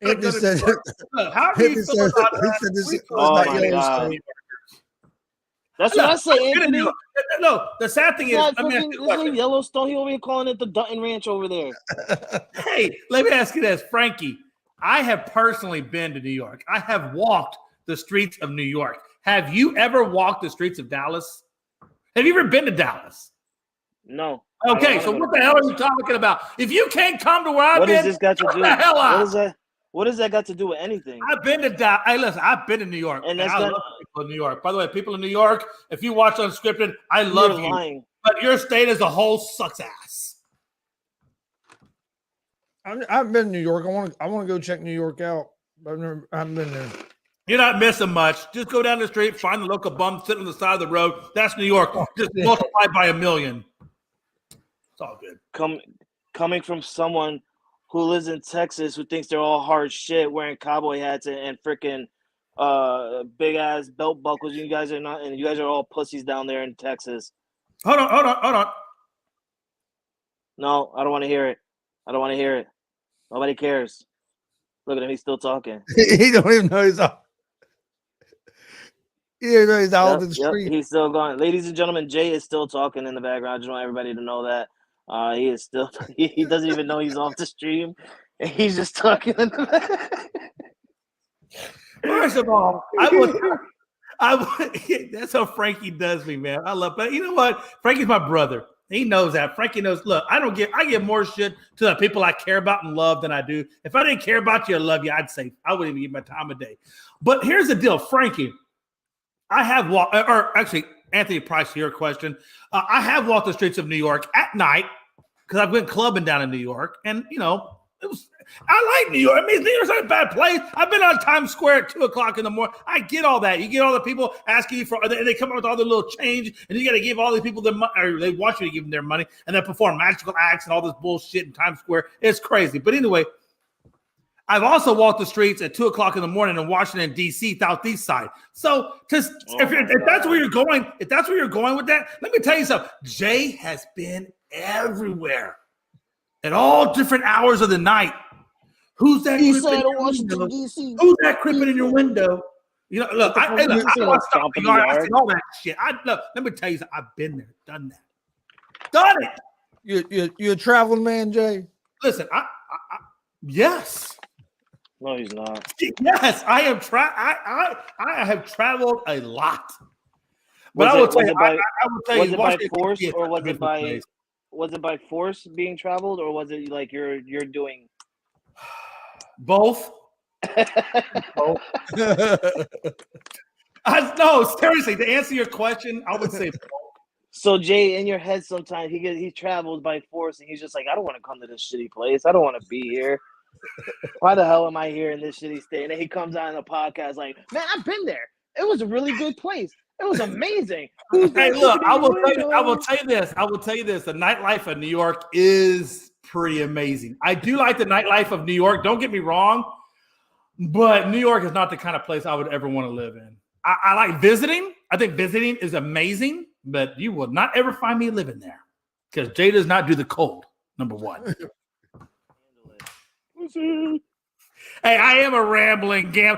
Anthony said, how do you feel about that? Oh, my God. That's what I say, Anthony. No, the sad thing is, this is Yellowstone. He over here calling it the Dutton Ranch over there. Hey, let me ask you this, Frankie. I have personally been to New York. I have walked the streets of New York. Have you ever walked the streets of Dallas? Have you ever been to Dallas? No. Okay, so what the hell are you talking about? If you can't come to where I've been, what does this got to do? The hell out. What does that got to do with anything? I've been to Dallas. Hey, listen, I've been to New York, and I love people in New York. By the way, people in New York, if you watch Unscripted, I love you. Lying. But your state as a whole sucks ass. I've been to New York. I want to go check New York out. I haven't been there. You're not missing much. Just go down the street, find the local bum sitting on the side of the road. That's New York. Just multiply by 1,000,000. It's all good. Coming from someone who lives in Texas who thinks they're all hard shit wearing cowboy hats and freaking big ass belt buckles. You guys are not, and you guys are all pussies down there in Texas. Hold on. No, I don't want to hear it. Nobody cares. Look at him; he's still talking. He don't even know he's out. He doesn't know he's out in the street. He's still going. Ladies and gentlemen, Jay is still talking in the background. I just want everybody to know that. He is still. He doesn't even know he's off the stream. And he's just talking in the back. First of all, I would. That's how Frankie does me, man. I love. But you know what? Frankie's my brother. He knows that. Frankie knows. Look, I give more shit to the people I care about and love than I do. If I didn't care about you, I love you, I'd say I wouldn't even give my time of day. But here's the deal, Frankie. I have walked, or actually, Anthony Price, your question. I have walked the streets of New York at night because I've been clubbing down in New York, and I like New York. I mean, New York's not a bad place. I've been on Times Square at 2:00 in the morning. I get all that. You get all the people asking you for, and they come up with all the little change, and you got to give all these people their money, or they want you to give them their money, and then perform magical acts and all this bullshit in Times Square. It's crazy. But anyway, I've also walked the streets at 2:00 in the morning in Washington, D.C., Southeast side. So if that's where you're going, with that, let me tell you something. Jay has been everywhere at all different hours of the night. Who's that? Who's that creeping in your window? Look, I watch all that shit. Look, let me tell you something. I've been there, done that. done it. You a traveling man, Jay? Listen, yes. No, he's not. Yes, I am. I have traveled a lot. But I will tell you, I will tell was you, it by Washington, force D.C. is or a was it beautiful by place. was it by force being traveled or was it like you're doing Both? Both. No, seriously, to answer your question, I would say both. So Jay, in your head, sometimes he travels by force, and he's just like, I don't want to come to this shitty place. I don't want to be here. Why the hell am I here in this shitty state? And then he comes out in a podcast like, man, I've been there. It was a really good place. It was amazing. Hey, look, I will tell you this. The nightlife of New York is pretty amazing. I do like the nightlife of New York. Don't get me wrong, but New York is not the kind of place I would ever want to live in. I like visiting. I think visiting is amazing, but you will not ever find me living there because Jay does not do the cold, number one. Hey, I am a rambling gam.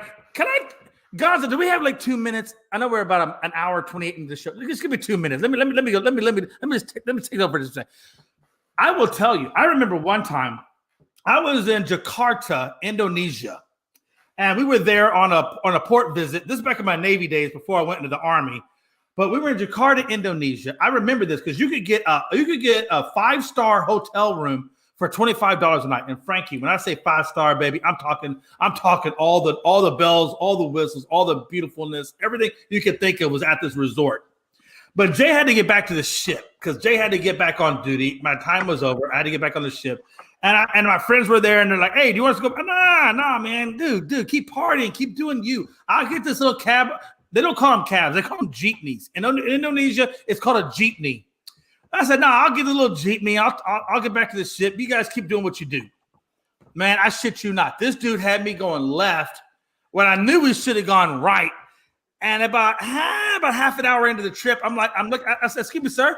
Gaza, do we have like 2 minutes? I know we're about an hour 28 into the show. Just give me 2 minutes. Let me go. Let me take over this thing. I will tell you. I remember one time I was in Jakarta, Indonesia, and we were there on a port visit. This is back in my Navy days before I went into the Army. But we were in Jakarta, Indonesia. I remember this because you could get a 5-star hotel room for $25 a night. And Frankie, when I say 5-star, baby, I'm talking all the bells, all the whistles, all the beautifulness, everything you could think of was at this resort. But Jay had to get back to the ship because Jay had to get back on duty. My time was over. I had to get back on the ship. And my friends were there, and they're like, hey, do you want us to go? Nah, man. Dude, keep partying. Keep doing you. I'll get this little cab. They don't call them cabs. They call them jeepneys. In Indonesia, it's called a jeepney. I said, I'll get a little jeepney. I'll get back to the ship. You guys keep doing what you do. Man, I shit you not. This dude had me going left when I knew we should have gone right. And about half an hour into the trip, I said, excuse me, sir.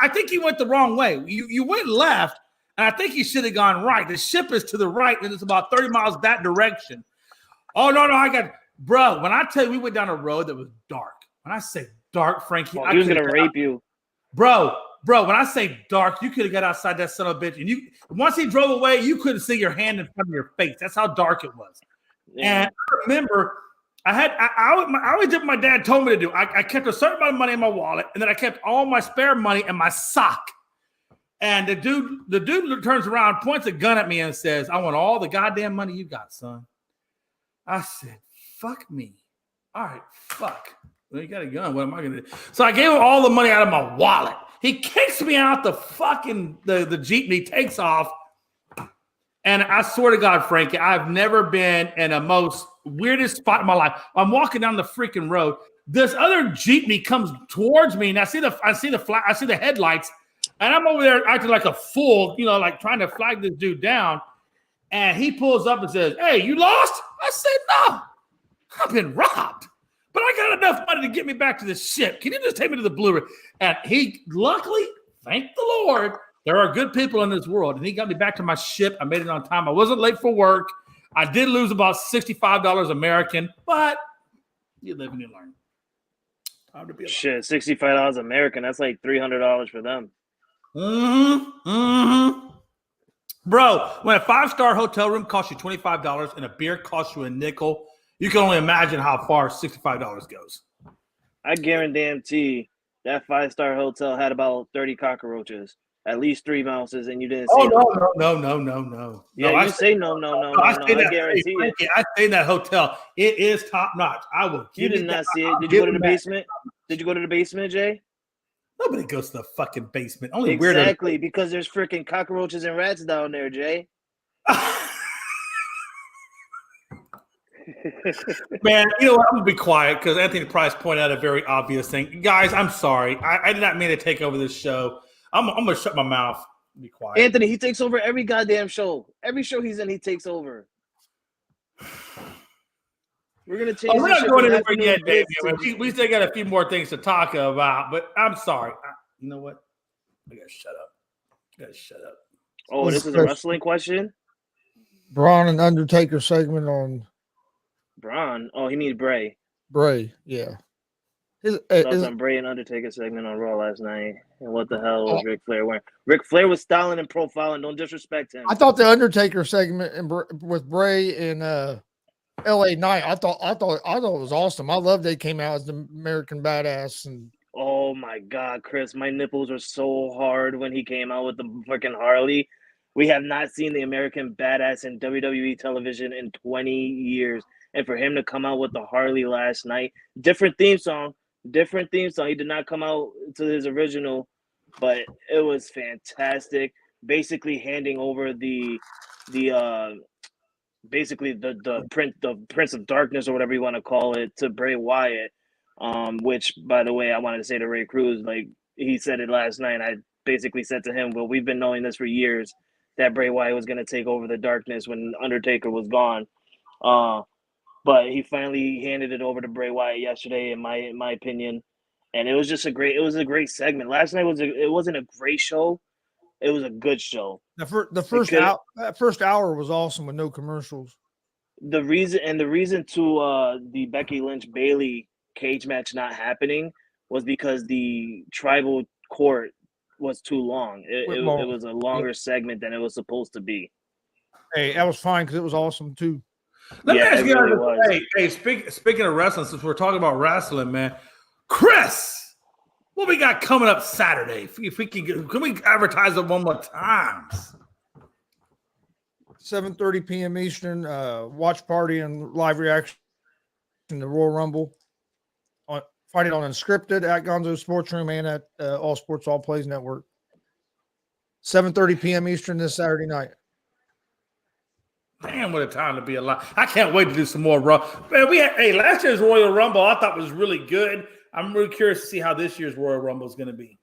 I think you went the wrong way. You went left, and I think you should have gone right. The ship is to the right, and it's about 30 miles that direction. Oh, no, bro, when I tell you we went down a road that was dark. When I say dark, Frankie, he was going to rape you. Bro, when I say dark, you could have got outside that son of a bitch. And once he drove away, you couldn't see your hand in front of your face. That's how dark it was. Yeah. And I remember I always did what my dad told me to do. I kept a certain amount of money in my wallet, and then I kept all my spare money in my sock. And the dude turns around, points a gun at me, and says, I want all the goddamn money you got, son. I said, fuck me. All right, fuck. Well, you got a gun. What am I going to do? So I gave him all the money out of my wallet. He kicks me out the fucking the jeepney, takes off. And I swear to God, Frankie, I've never been in a most weirdest spot in my life. I'm walking down the freaking road. This other jeepney comes towards me, and I see the headlights, and I'm over there acting like a fool, like trying to flag this dude down. And he pulls up and says, "Hey, you lost?" I said, "No, I've been robbed, but I got enough money to get me back to the ship. Can you just take me to the Blue Ridge?" And he, luckily, thank the Lord, there are good people in this world. And he got me back to my ship. I made it on time. I wasn't late for work. I did lose about $65 American, but you live and you learn. Time to be alive. Shit, $65 American. That's like $300 for them. Bro, when a 5-star hotel room costs you $25 and a beer costs you a nickel, you can only imagine how far $65 goes. I guarantee that 5-star hotel had about 30 cockroaches, at least 3 mouses, and you didn't see no. Yeah, you say no. I guarantee it. I stay in that hotel. It is top notch. I will. You did not see it. Did you go to the basement? Did you go to the basement, Jay? Nobody goes to the fucking basement. Only exactly, because there's freaking cockroaches and rats down there, Jay. Man, you know what? I'm gonna be quiet because Anthony Price pointed out a very obvious thing. Guys, I'm sorry. I did not mean to take over this show. I'm gonna shut my mouth. Be quiet. Anthony, he takes over every goddamn show. Every show he's in, he takes over. We're gonna change. We're not going anywhere yet, Dave. We still got a few more things to talk about, but I'm sorry. You know what? I gotta shut up. Oh, this is a wrestling question. Braun and Undertaker segment on Braun. Oh, he needs Bray. Bray, yeah. Some Bray and Undertaker segment on Raw last night. And what the hell was Ric Flair wearing? Ric Flair was styling and profiling. Don't disrespect him. I thought the Undertaker segment with Bray and L.A. Knight, I thought it was awesome. I loved they came out as the American Badass. And oh my God, Chris, my nipples were so hard when he came out with the freaking Harley. We have not seen the American Badass in WWE television in 20 years. And for him to come out with the Harley last night, different theme song. He did not come out to his original, but it was fantastic. Basically handing over the Prince of Darkness or whatever you want to call it to Bray Wyatt. Which, by the way, I wanted to say to Ray Cruz, like he said it last night. I basically said to him, well, we've been knowing this for years that Bray Wyatt was going to take over the darkness when Undertaker was gone. But he finally handed it over to Bray Wyatt yesterday, in my opinion. And it was just a great segment. Last night it wasn't a great show. It was a good show. The first hour was awesome with no commercials. The reason to the Becky Lynch Bayley cage match not happening was because the tribal court was too long. It was a longer segment than it was supposed to be. Hey, that was fine because it was awesome too. Let me ask you guys, hey, speaking of wrestling, since we're talking about wrestling, man, Chris, what we got coming up Saturday? If we can we advertise it one more time? 7:30 p.m. Eastern, watch party and live reaction to the Royal Rumble. Find it on Unscripted at Gonzo Sports Room and at All Sports All Plays Network. 7:30 p.m. Eastern this Saturday night. Damn, what a time to be alive. I can't wait to do some more Rumble. Man, last year's Royal Rumble I thought was really good. I'm really curious to see how this year's Royal Rumble is going to be.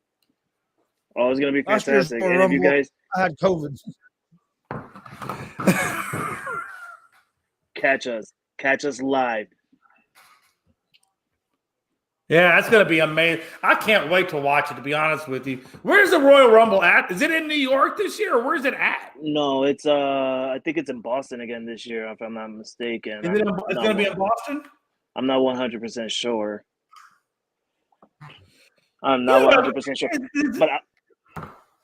Oh, it's going to be fantastic. And if you guys I had COVID. catch us live. Yeah, that's going to be amazing. I can't wait to watch it, to be honest with you. Where's the Royal Rumble at? Is it in New York this year, or where's it at? No, it's I think it's in Boston again this year, if I'm not mistaken. It's going to be in Boston? I'm not 100% sure. I'm not 100% sure. But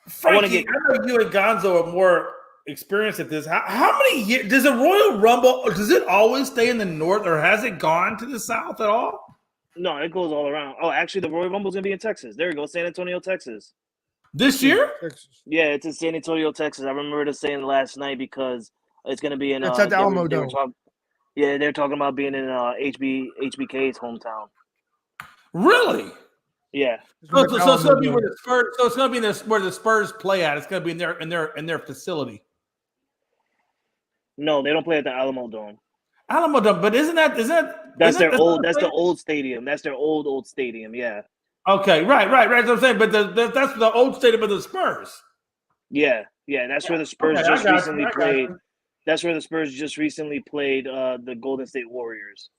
Frankie, I know you and Gonzo are more experienced at this. How many years does a Royal Rumble, does it always stay in the North, or has it gone to the South at all? No, it goes all around. Oh, actually, the Royal Rumble is going to be in Texas. There you go, San Antonio, Texas. This year? Texas. Yeah, it's in San Antonio, Texas. I remember saying last night because it's going to be in. It's at the Alamo Dome. They're talking about being in HBK's hometown. Really? Yeah. So it's going to be where the Spurs. So it's going to be where the Spurs play at. It's going to be in their facility. No, they don't play at the Alamo Dome. Alamo Dome, but isn't that that's their old? That's the old stadium. That's their old stadium. Yeah. Okay, right. That's what I'm saying. But that's the old stadium of the Spurs. Yeah. That's where the Spurs recently played. That's where the Spurs just recently played the Golden State Warriors.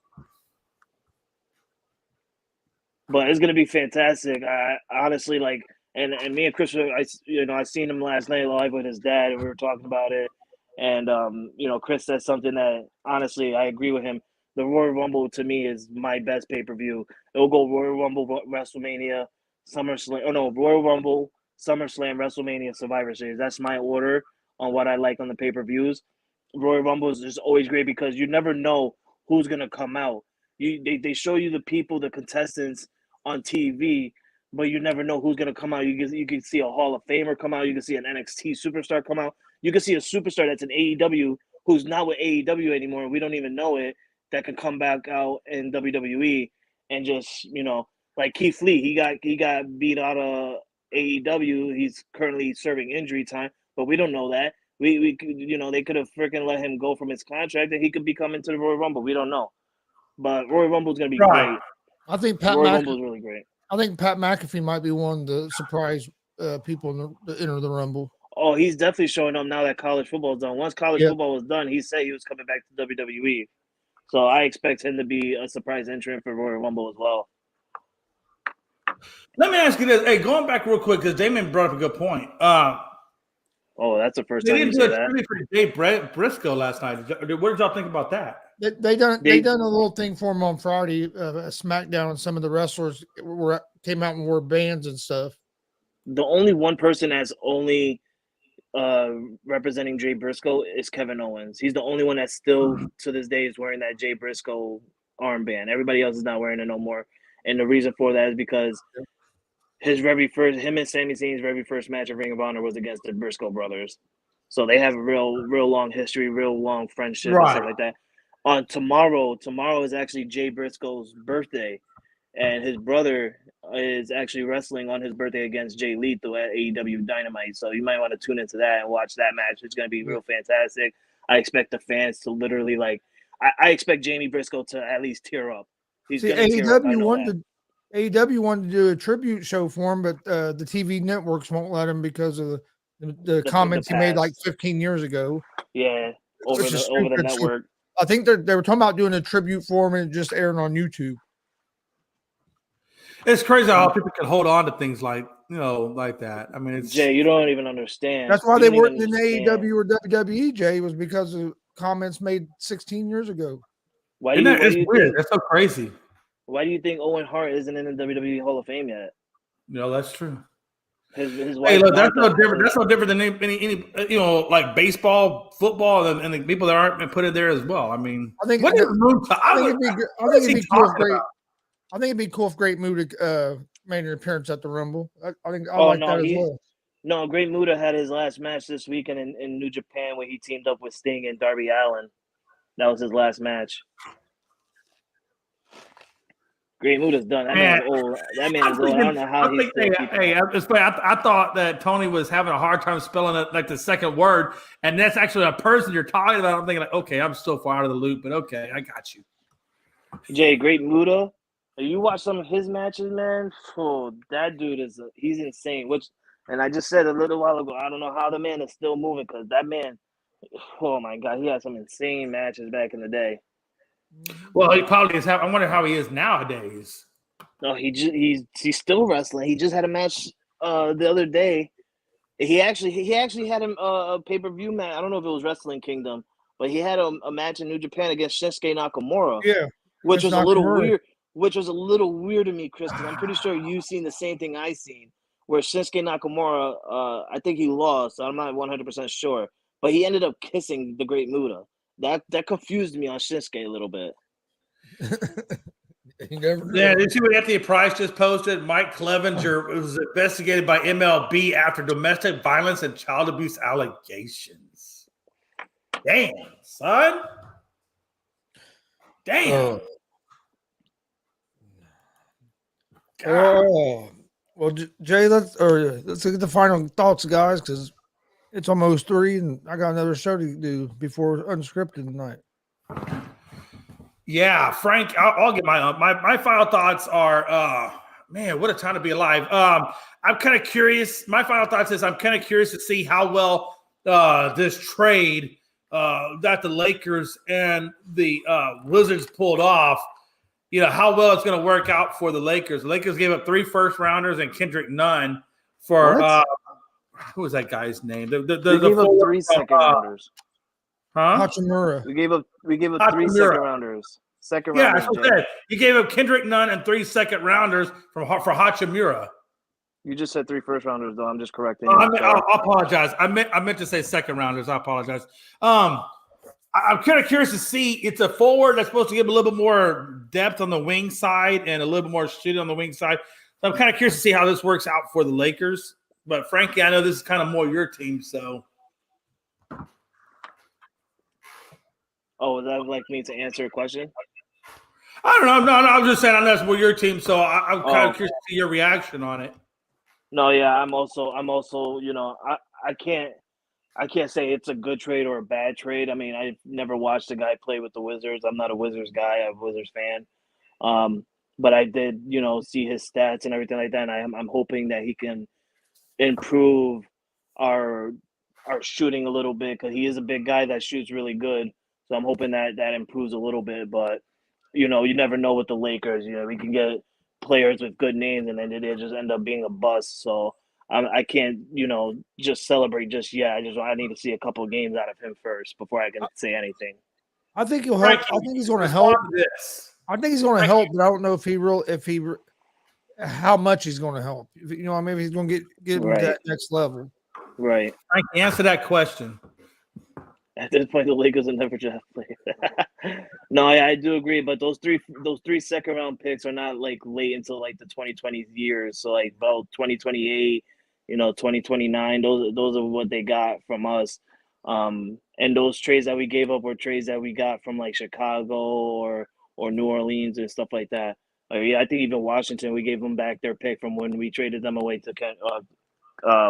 But it's gonna be fantastic. I honestly like, and me and Chris, I seen him last night live with his dad, and we were talking about it. And Chris said something that honestly I agree with him. The Royal Rumble to me is my best pay-per-view. It'll go Royal Rumble, WrestleMania, SummerSlam. Oh no, Royal Rumble, SummerSlam, WrestleMania, Survivor Series. That's my order on what I like on the pay-per-views. Royal Rumble is just always great because you never know who's gonna come out. They show you the people, the contestants on TV, but you never know who's gonna come out. You can see a Hall of Famer come out. You can see an NXT superstar come out. You can see a superstar that's in AEW who's not with AEW anymore, and we don't even know it, that could come back out in WWE and just, like Keith Lee, he got beat out of AEW. He's currently serving injury time, but we don't know that. We could, they could have freaking let him go from his contract and he could be coming to the Royal Rumble. We don't know. But Royal Rumble is going to be great. I think Royal Rumble is really great. I think Pat McAfee might be one of the surprise people to enter the Rumble. Oh, he's definitely showing up now that college football is done. Once college football was done, he said he was coming back to WWE. So I expect him to be a surprise entrant for Royal Rumble as well. Let me ask you this. Hey, going back real quick, because Damon brought up a good point. That's the first time you say that. They didn't do a Dave Briscoe last night. What did y'all think about that? They done a little thing for him on Friday, SmackDown, and some of the wrestlers came out and wore bands and stuff. the only one person that's only representing Jay Briscoe is Kevin Owens. He's the only one that still to this day is wearing that Jay Briscoe armband. Everybody else is not wearing it no more. And the reason for that is because him and Sami Zayn's very first match of Ring of Honor was against the Briscoe brothers. So they have a real long history, real long friendship and stuff like that. On tomorrow is actually Jay Briscoe's birthday, and his brother is actually wrestling on his birthday against Jay Lethal at AEW Dynamite. So you might want to tune into that and watch that match. It's going to be real fantastic. I expect the fans to literally I expect Jamie Briscoe to at least tear up. He's going to tear up. AEW wanted to do a tribute show for him, but the TV networks won't let him because of the comments he made like 15 years ago. Yeah, over the network. I think they were talking about doing a tribute for him and just airing on YouTube. It's crazy how people can hold on to things like that. I mean, it's Jay, you don't even understand. That's why they weren't in AEW or WWE. Jay, was because of comments made 16 years ago. It's weird. That's so crazy. Why do you think Owen Hart isn't in the WWE Hall of Fame yet? No, that's true. His wife. Hey, look, that's no different. That's no different than any like baseball, football, and the people that aren't put in there as well. I mean, I think it'd be cool if Great Muta made an appearance at the Rumble. I think I like that as well. No, Great Muta had his last match this weekend in New Japan where he teamed up with Sting and Darby Allin. That was his last match. Great Muta's done. That man is old. That man is old. I don't know how he's still keeping I thought that Tony was having a hard time spelling it, like the second word, and that's actually a person you're talking about. I'm thinking, like, okay, I'm still far out of the loop, but okay, I got you. Jay, Great Muta, you watch some of his matches, man. Oh, that dude he's insane. And I just said a little while ago, I don't know how the man is still moving because that man, oh my God, he had some insane matches back in the day. Well, he probably is. I wonder how he is nowadays. No, he's still wrestling. He just had a match the other day. He actually had a pay-per-view match. I don't know if it was Wrestling Kingdom, but he had a match in New Japan against Shinsuke Nakamura. Yeah, which was a little weird. Which was a little weird to me, Chris, because I'm pretty sure you've seen the same thing I seen, where Shinsuke Nakamura, I think he lost. I'm not 100% sure, but he ended up kissing the Great Muta. That confused me on Shinsuke a little bit. Did you see what Anthony Price just posted? Mike Clevenger was investigated by MLB after domestic violence and child abuse allegations. Damn, son. Damn. Well, Jay, let's look at the final thoughts, guys, because it's almost 3, and I got another show to do before Unscripted tonight. Yeah, Frank, I'll get my final thoughts are, man, what a time to be alive. I'm kind of curious. My final thoughts is I'm kind of curious to see how well this trade that the Lakers and the Wizards pulled off, how well it's going to work out for the Lakers. The Lakers gave up 3 first-rounders and Kendrick Nunn for who was that guy's name? They gave up 3 second-rounders. Huh? Hachimura. We gave up 3 second-rounders. Yeah, I said you gave up Kendrick Nunn and 3 second-rounders for Hachimura. You just said 3 first-rounders, though. I'm just correcting. I apologize. I meant to say second-rounders. I apologize. I'm kind of curious to see. It's a forward that's supposed to give a little bit more depth on the wing side and a little bit more shooting on the wing side. So I'm kind of curious to see how this works out for the Lakers. But frankly, I know this is kind of more your team, so. Oh, would that like me to answer a question? I don't know. No, I'm just saying I know it's more your team, so I'm kind of curious to see your reaction on it. No, yeah, I'm also, I can't say it's a good trade or a bad trade. I mean, I've never watched a guy play with the Wizards. I'm not a Wizards guy. I'm a Wizards fan. But I did, see his stats and everything like that. And I'm hoping that he can improve our shooting a little bit because he is a big guy that shoots really good. So I'm hoping that improves a little bit. But, you never know with the Lakers. We can get players with good names and then they just end up being a bust. So I can't, just celebrate just yet. I need to see a couple of games out of him first before I can say anything. I think he'll help. I think he's going to help. I think he's going to help, but I don't know if he how much he's going to help. You know, maybe he's going to get him to that next level. Right. Frank, answer that question. At this point, the Lakers will never draft players. No, I do agree, but those three second round picks are not like late until like the 2020 years. So like about 2028, 2029. Those are what they got from us. And those trades that we gave up were trades that we got from like Chicago or New Orleans and stuff like that. I think even Washington, we gave them back their pick from when we traded them away to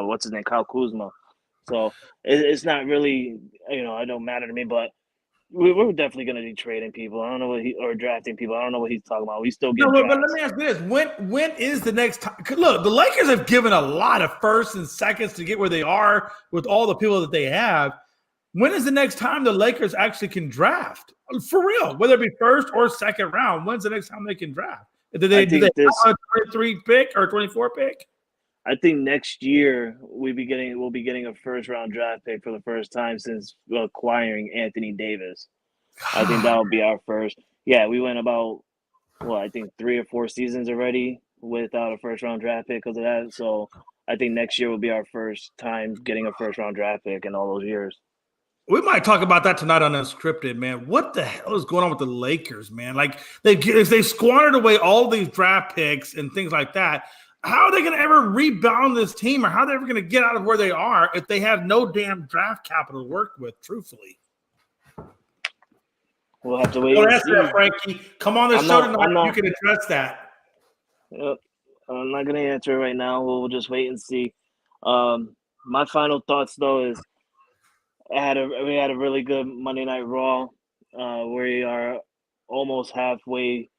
what's his name, Kyle Kuzma. So it's not really, it don't matter to me, but we're definitely going to be trading people. I don't know or drafting people. I don't know what he's talking about. We still get but let me ask this. When is the next time? Look, the Lakers have given a lot of firsts and seconds to get where they are with all the people that they have. When is the next time the Lakers actually can draft? For real, whether it be first or second round, when's the next time they can draft? Do they have a 23 pick or 24 pick? I think next year we'll be getting a first round draft pick for the first time since acquiring Anthony Davis. I think that'll be our first. Yeah, we went about I think 3 or 4 seasons already without a first round draft pick because of that. So I think next year will be our first time getting a first round draft pick in all those years. We might talk about that tonight on Unscripted, man. What the hell is going on with the Lakers, man? Like they squandered away all these draft picks and things like that. How are they going to ever rebound this team, or how are they ever going to get out of where they are if they have no damn draft capital to work with, truthfully? We'll have to wait. Don't answer that, Frankie. Come on the show tonight. You can address that. Yep. I'm not going to answer it right now. We'll just wait and see. My final thoughts, though, is we had a really good Monday Night Raw. We are almost halfway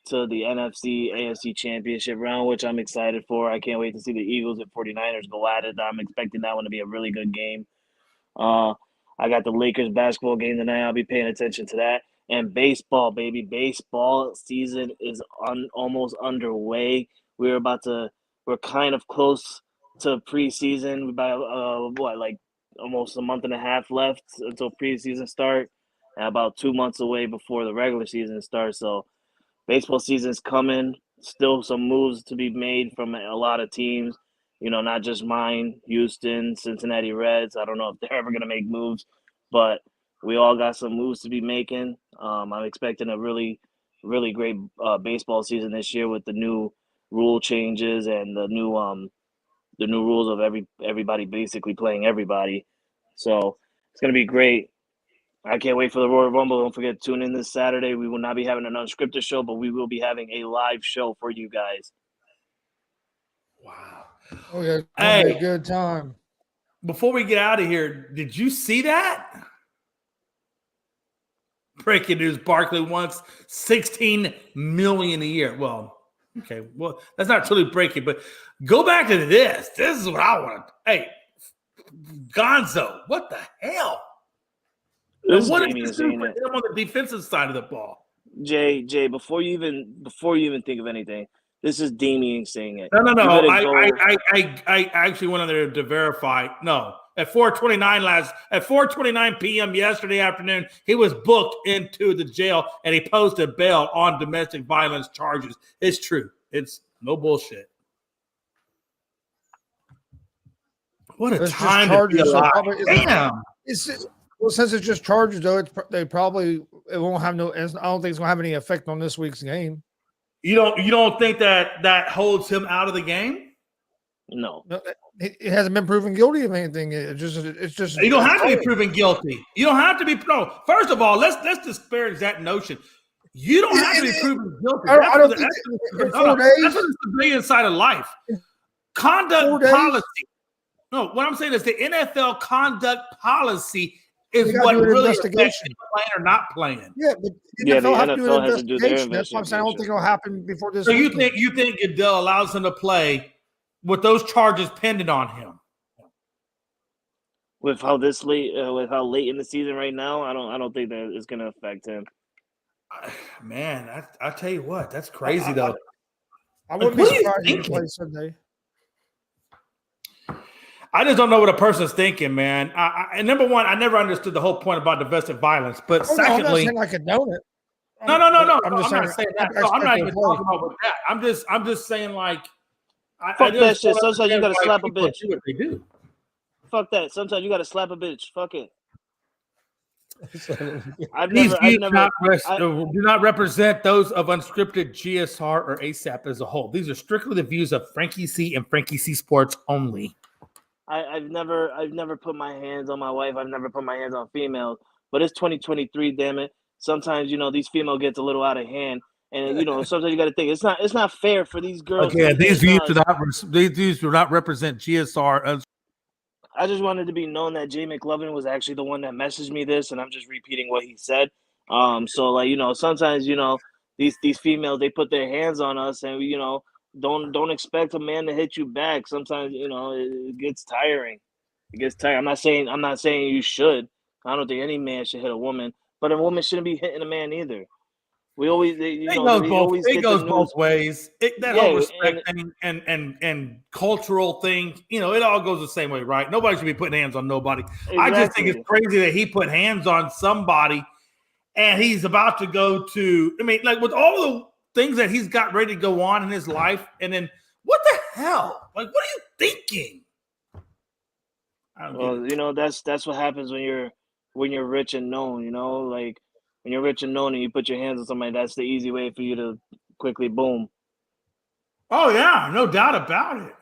to the NFC AFC Championship round, which I'm excited for. I can't wait to see the Eagles and 49ers go at it. I'm expecting that one to be a really good game. I got the Lakers basketball game tonight. I'll be paying attention to that. And baseball, baby. Baseball season is almost underway. We're kind of close to preseason. By almost a month and a half left until preseason start, and about 2 months away before the regular season starts. So baseball season's coming. Still some moves to be made from a lot of teams, not just mine, Houston, Cincinnati Reds. I don't know if they're ever going to make moves, but we all got some moves to be making. I'm expecting a really, really great baseball season this year with the new rule changes and the new rules of everybody basically playing everybody. So it's going to be great. I can't wait for the Royal Rumble. Don't forget to tune in this Saturday. We will not be having an unscripted show, but we will be having a live show for you guys. Wow. Oh, yeah. Hey, a good time. Before we get out of here, did you see that? Breaking news, Barkley wants $16 million a year. Well, okay. Well, that's not truly breaking, but go back to this. This is what I want. Hey, Gonzo, what the hell? What is this doing for him on the defensive side of the ball? Jay, before you even think of anything, this is Damian saying it. No. I actually went on there to verify. No, at 4:29 p.m. yesterday afternoon, he was booked into the jail and he posted bail on domestic violence charges. It's true. It's no bullshit. What a time to be alive. Damn. Well, since it's just charges, though, it won't have no. I don't think it's gonna have any effect on this week's game. You don't think that holds him out of the game? No, it hasn't been proven guilty of anything. It's just. You don't have to be proven guilty. You don't have to be. No, first of all, let's disparage that notion. You don't have to be proven guilty. I don't think that's the civilian side of life. Conduct policy. No, what I'm saying is the NFL conduct policy is what really affects playing or not playing. Yeah, but the NFL has to do their investigation. That's what I'm saying. I don't think it'll happen before this. So you think Goodell allows him to play with those charges pending on him? With how late in the season right now, I don't think that it's going to affect him. Man, I tell you what, that's crazy though. I wouldn't be surprised if he plays Sunday. I just don't know what a person's thinking, man. And number one, I never understood the whole point about domestic violence. But secondly, I'm not saying I condone it. No. I'm just I'm not saying that. No, I'm not even play. talking about that. I'm just saying like. Fuck I that just shit. don't Sometimes you understand gotta why slap a people bitch. do what they do. Fuck that. Sometimes you gotta slap a bitch. Fuck it. These views do not represent those of unscripted GSR or ASAP as a whole. These are strictly the views of Frankie C and Frankie C Sports only. I've never put my hands on my wife. I've never put my hands on females. But it's 2023, damn it. Sometimes these female gets a little out of hand, and sometimes you got to think it's not fair for these girls. Again, to these views do not represent GSR. I just wanted to be known that Jay McLovin was actually the one that messaged me this, and I'm just repeating what he said. So sometimes these females, they put their hands on us, and don't expect a man to hit you back. Sometimes it gets tiring. It gets tiring. I'm not saying you should. I don't think any man should hit a woman, but a woman shouldn't be hitting a man either. We always, It goes both ways. That whole respect and, thing and cultural thing, it all goes the same way, right? Nobody should be putting hands on nobody. Exactly. I just think it's crazy that he put hands on somebody, and he's about to go to. I mean, like with all the things that he's got ready to go on in his life, and then what the hell? Like, what are you thinking? Well, that's what happens when you're rich and known. Like when you're rich and known and you put your hands on somebody, that's the easy way for you to quickly boom. Oh yeah, no doubt about it.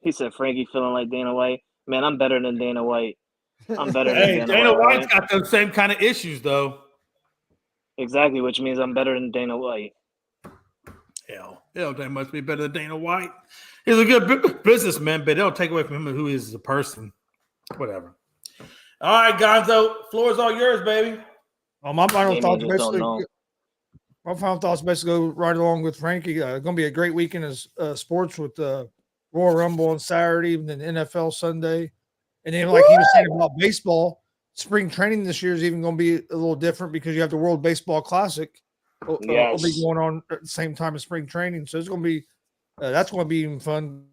He said Frankie feeling like Dana White. Man, I'm better than Dana White. I'm better than Dana White's got those same kind of issues though. Exactly, which means I'm better than Dana White. Hell, they must be better than Dana White. He's a good businessman, but it don't take away from him who he is as a person. Whatever. All right, Gonzo, floor is all yours, baby. My final thoughts basically go right along with Frankie. Going to be a great weekend as sports with Royal Rumble on Saturday and then NFL Sunday. And then, like he was saying about baseball, spring training this year is even going to be a little different because you have the World Baseball Classic will be going on at the same time as spring training. So it's going to be that's going to be even fun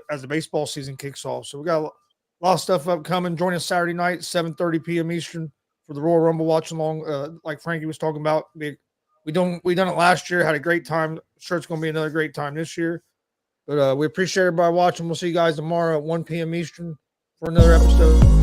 as the baseball season kicks off. So we got a lot of stuff upcoming. Join us Saturday night, 7:30 p.m. Eastern for the Royal Rumble watch along. Like Frankie was talking about, we done it last year, had a great time. Sure, it's going to be another great time this year. But we appreciate everybody watching. We'll see you guys tomorrow at 1 p.m. Eastern for another episode.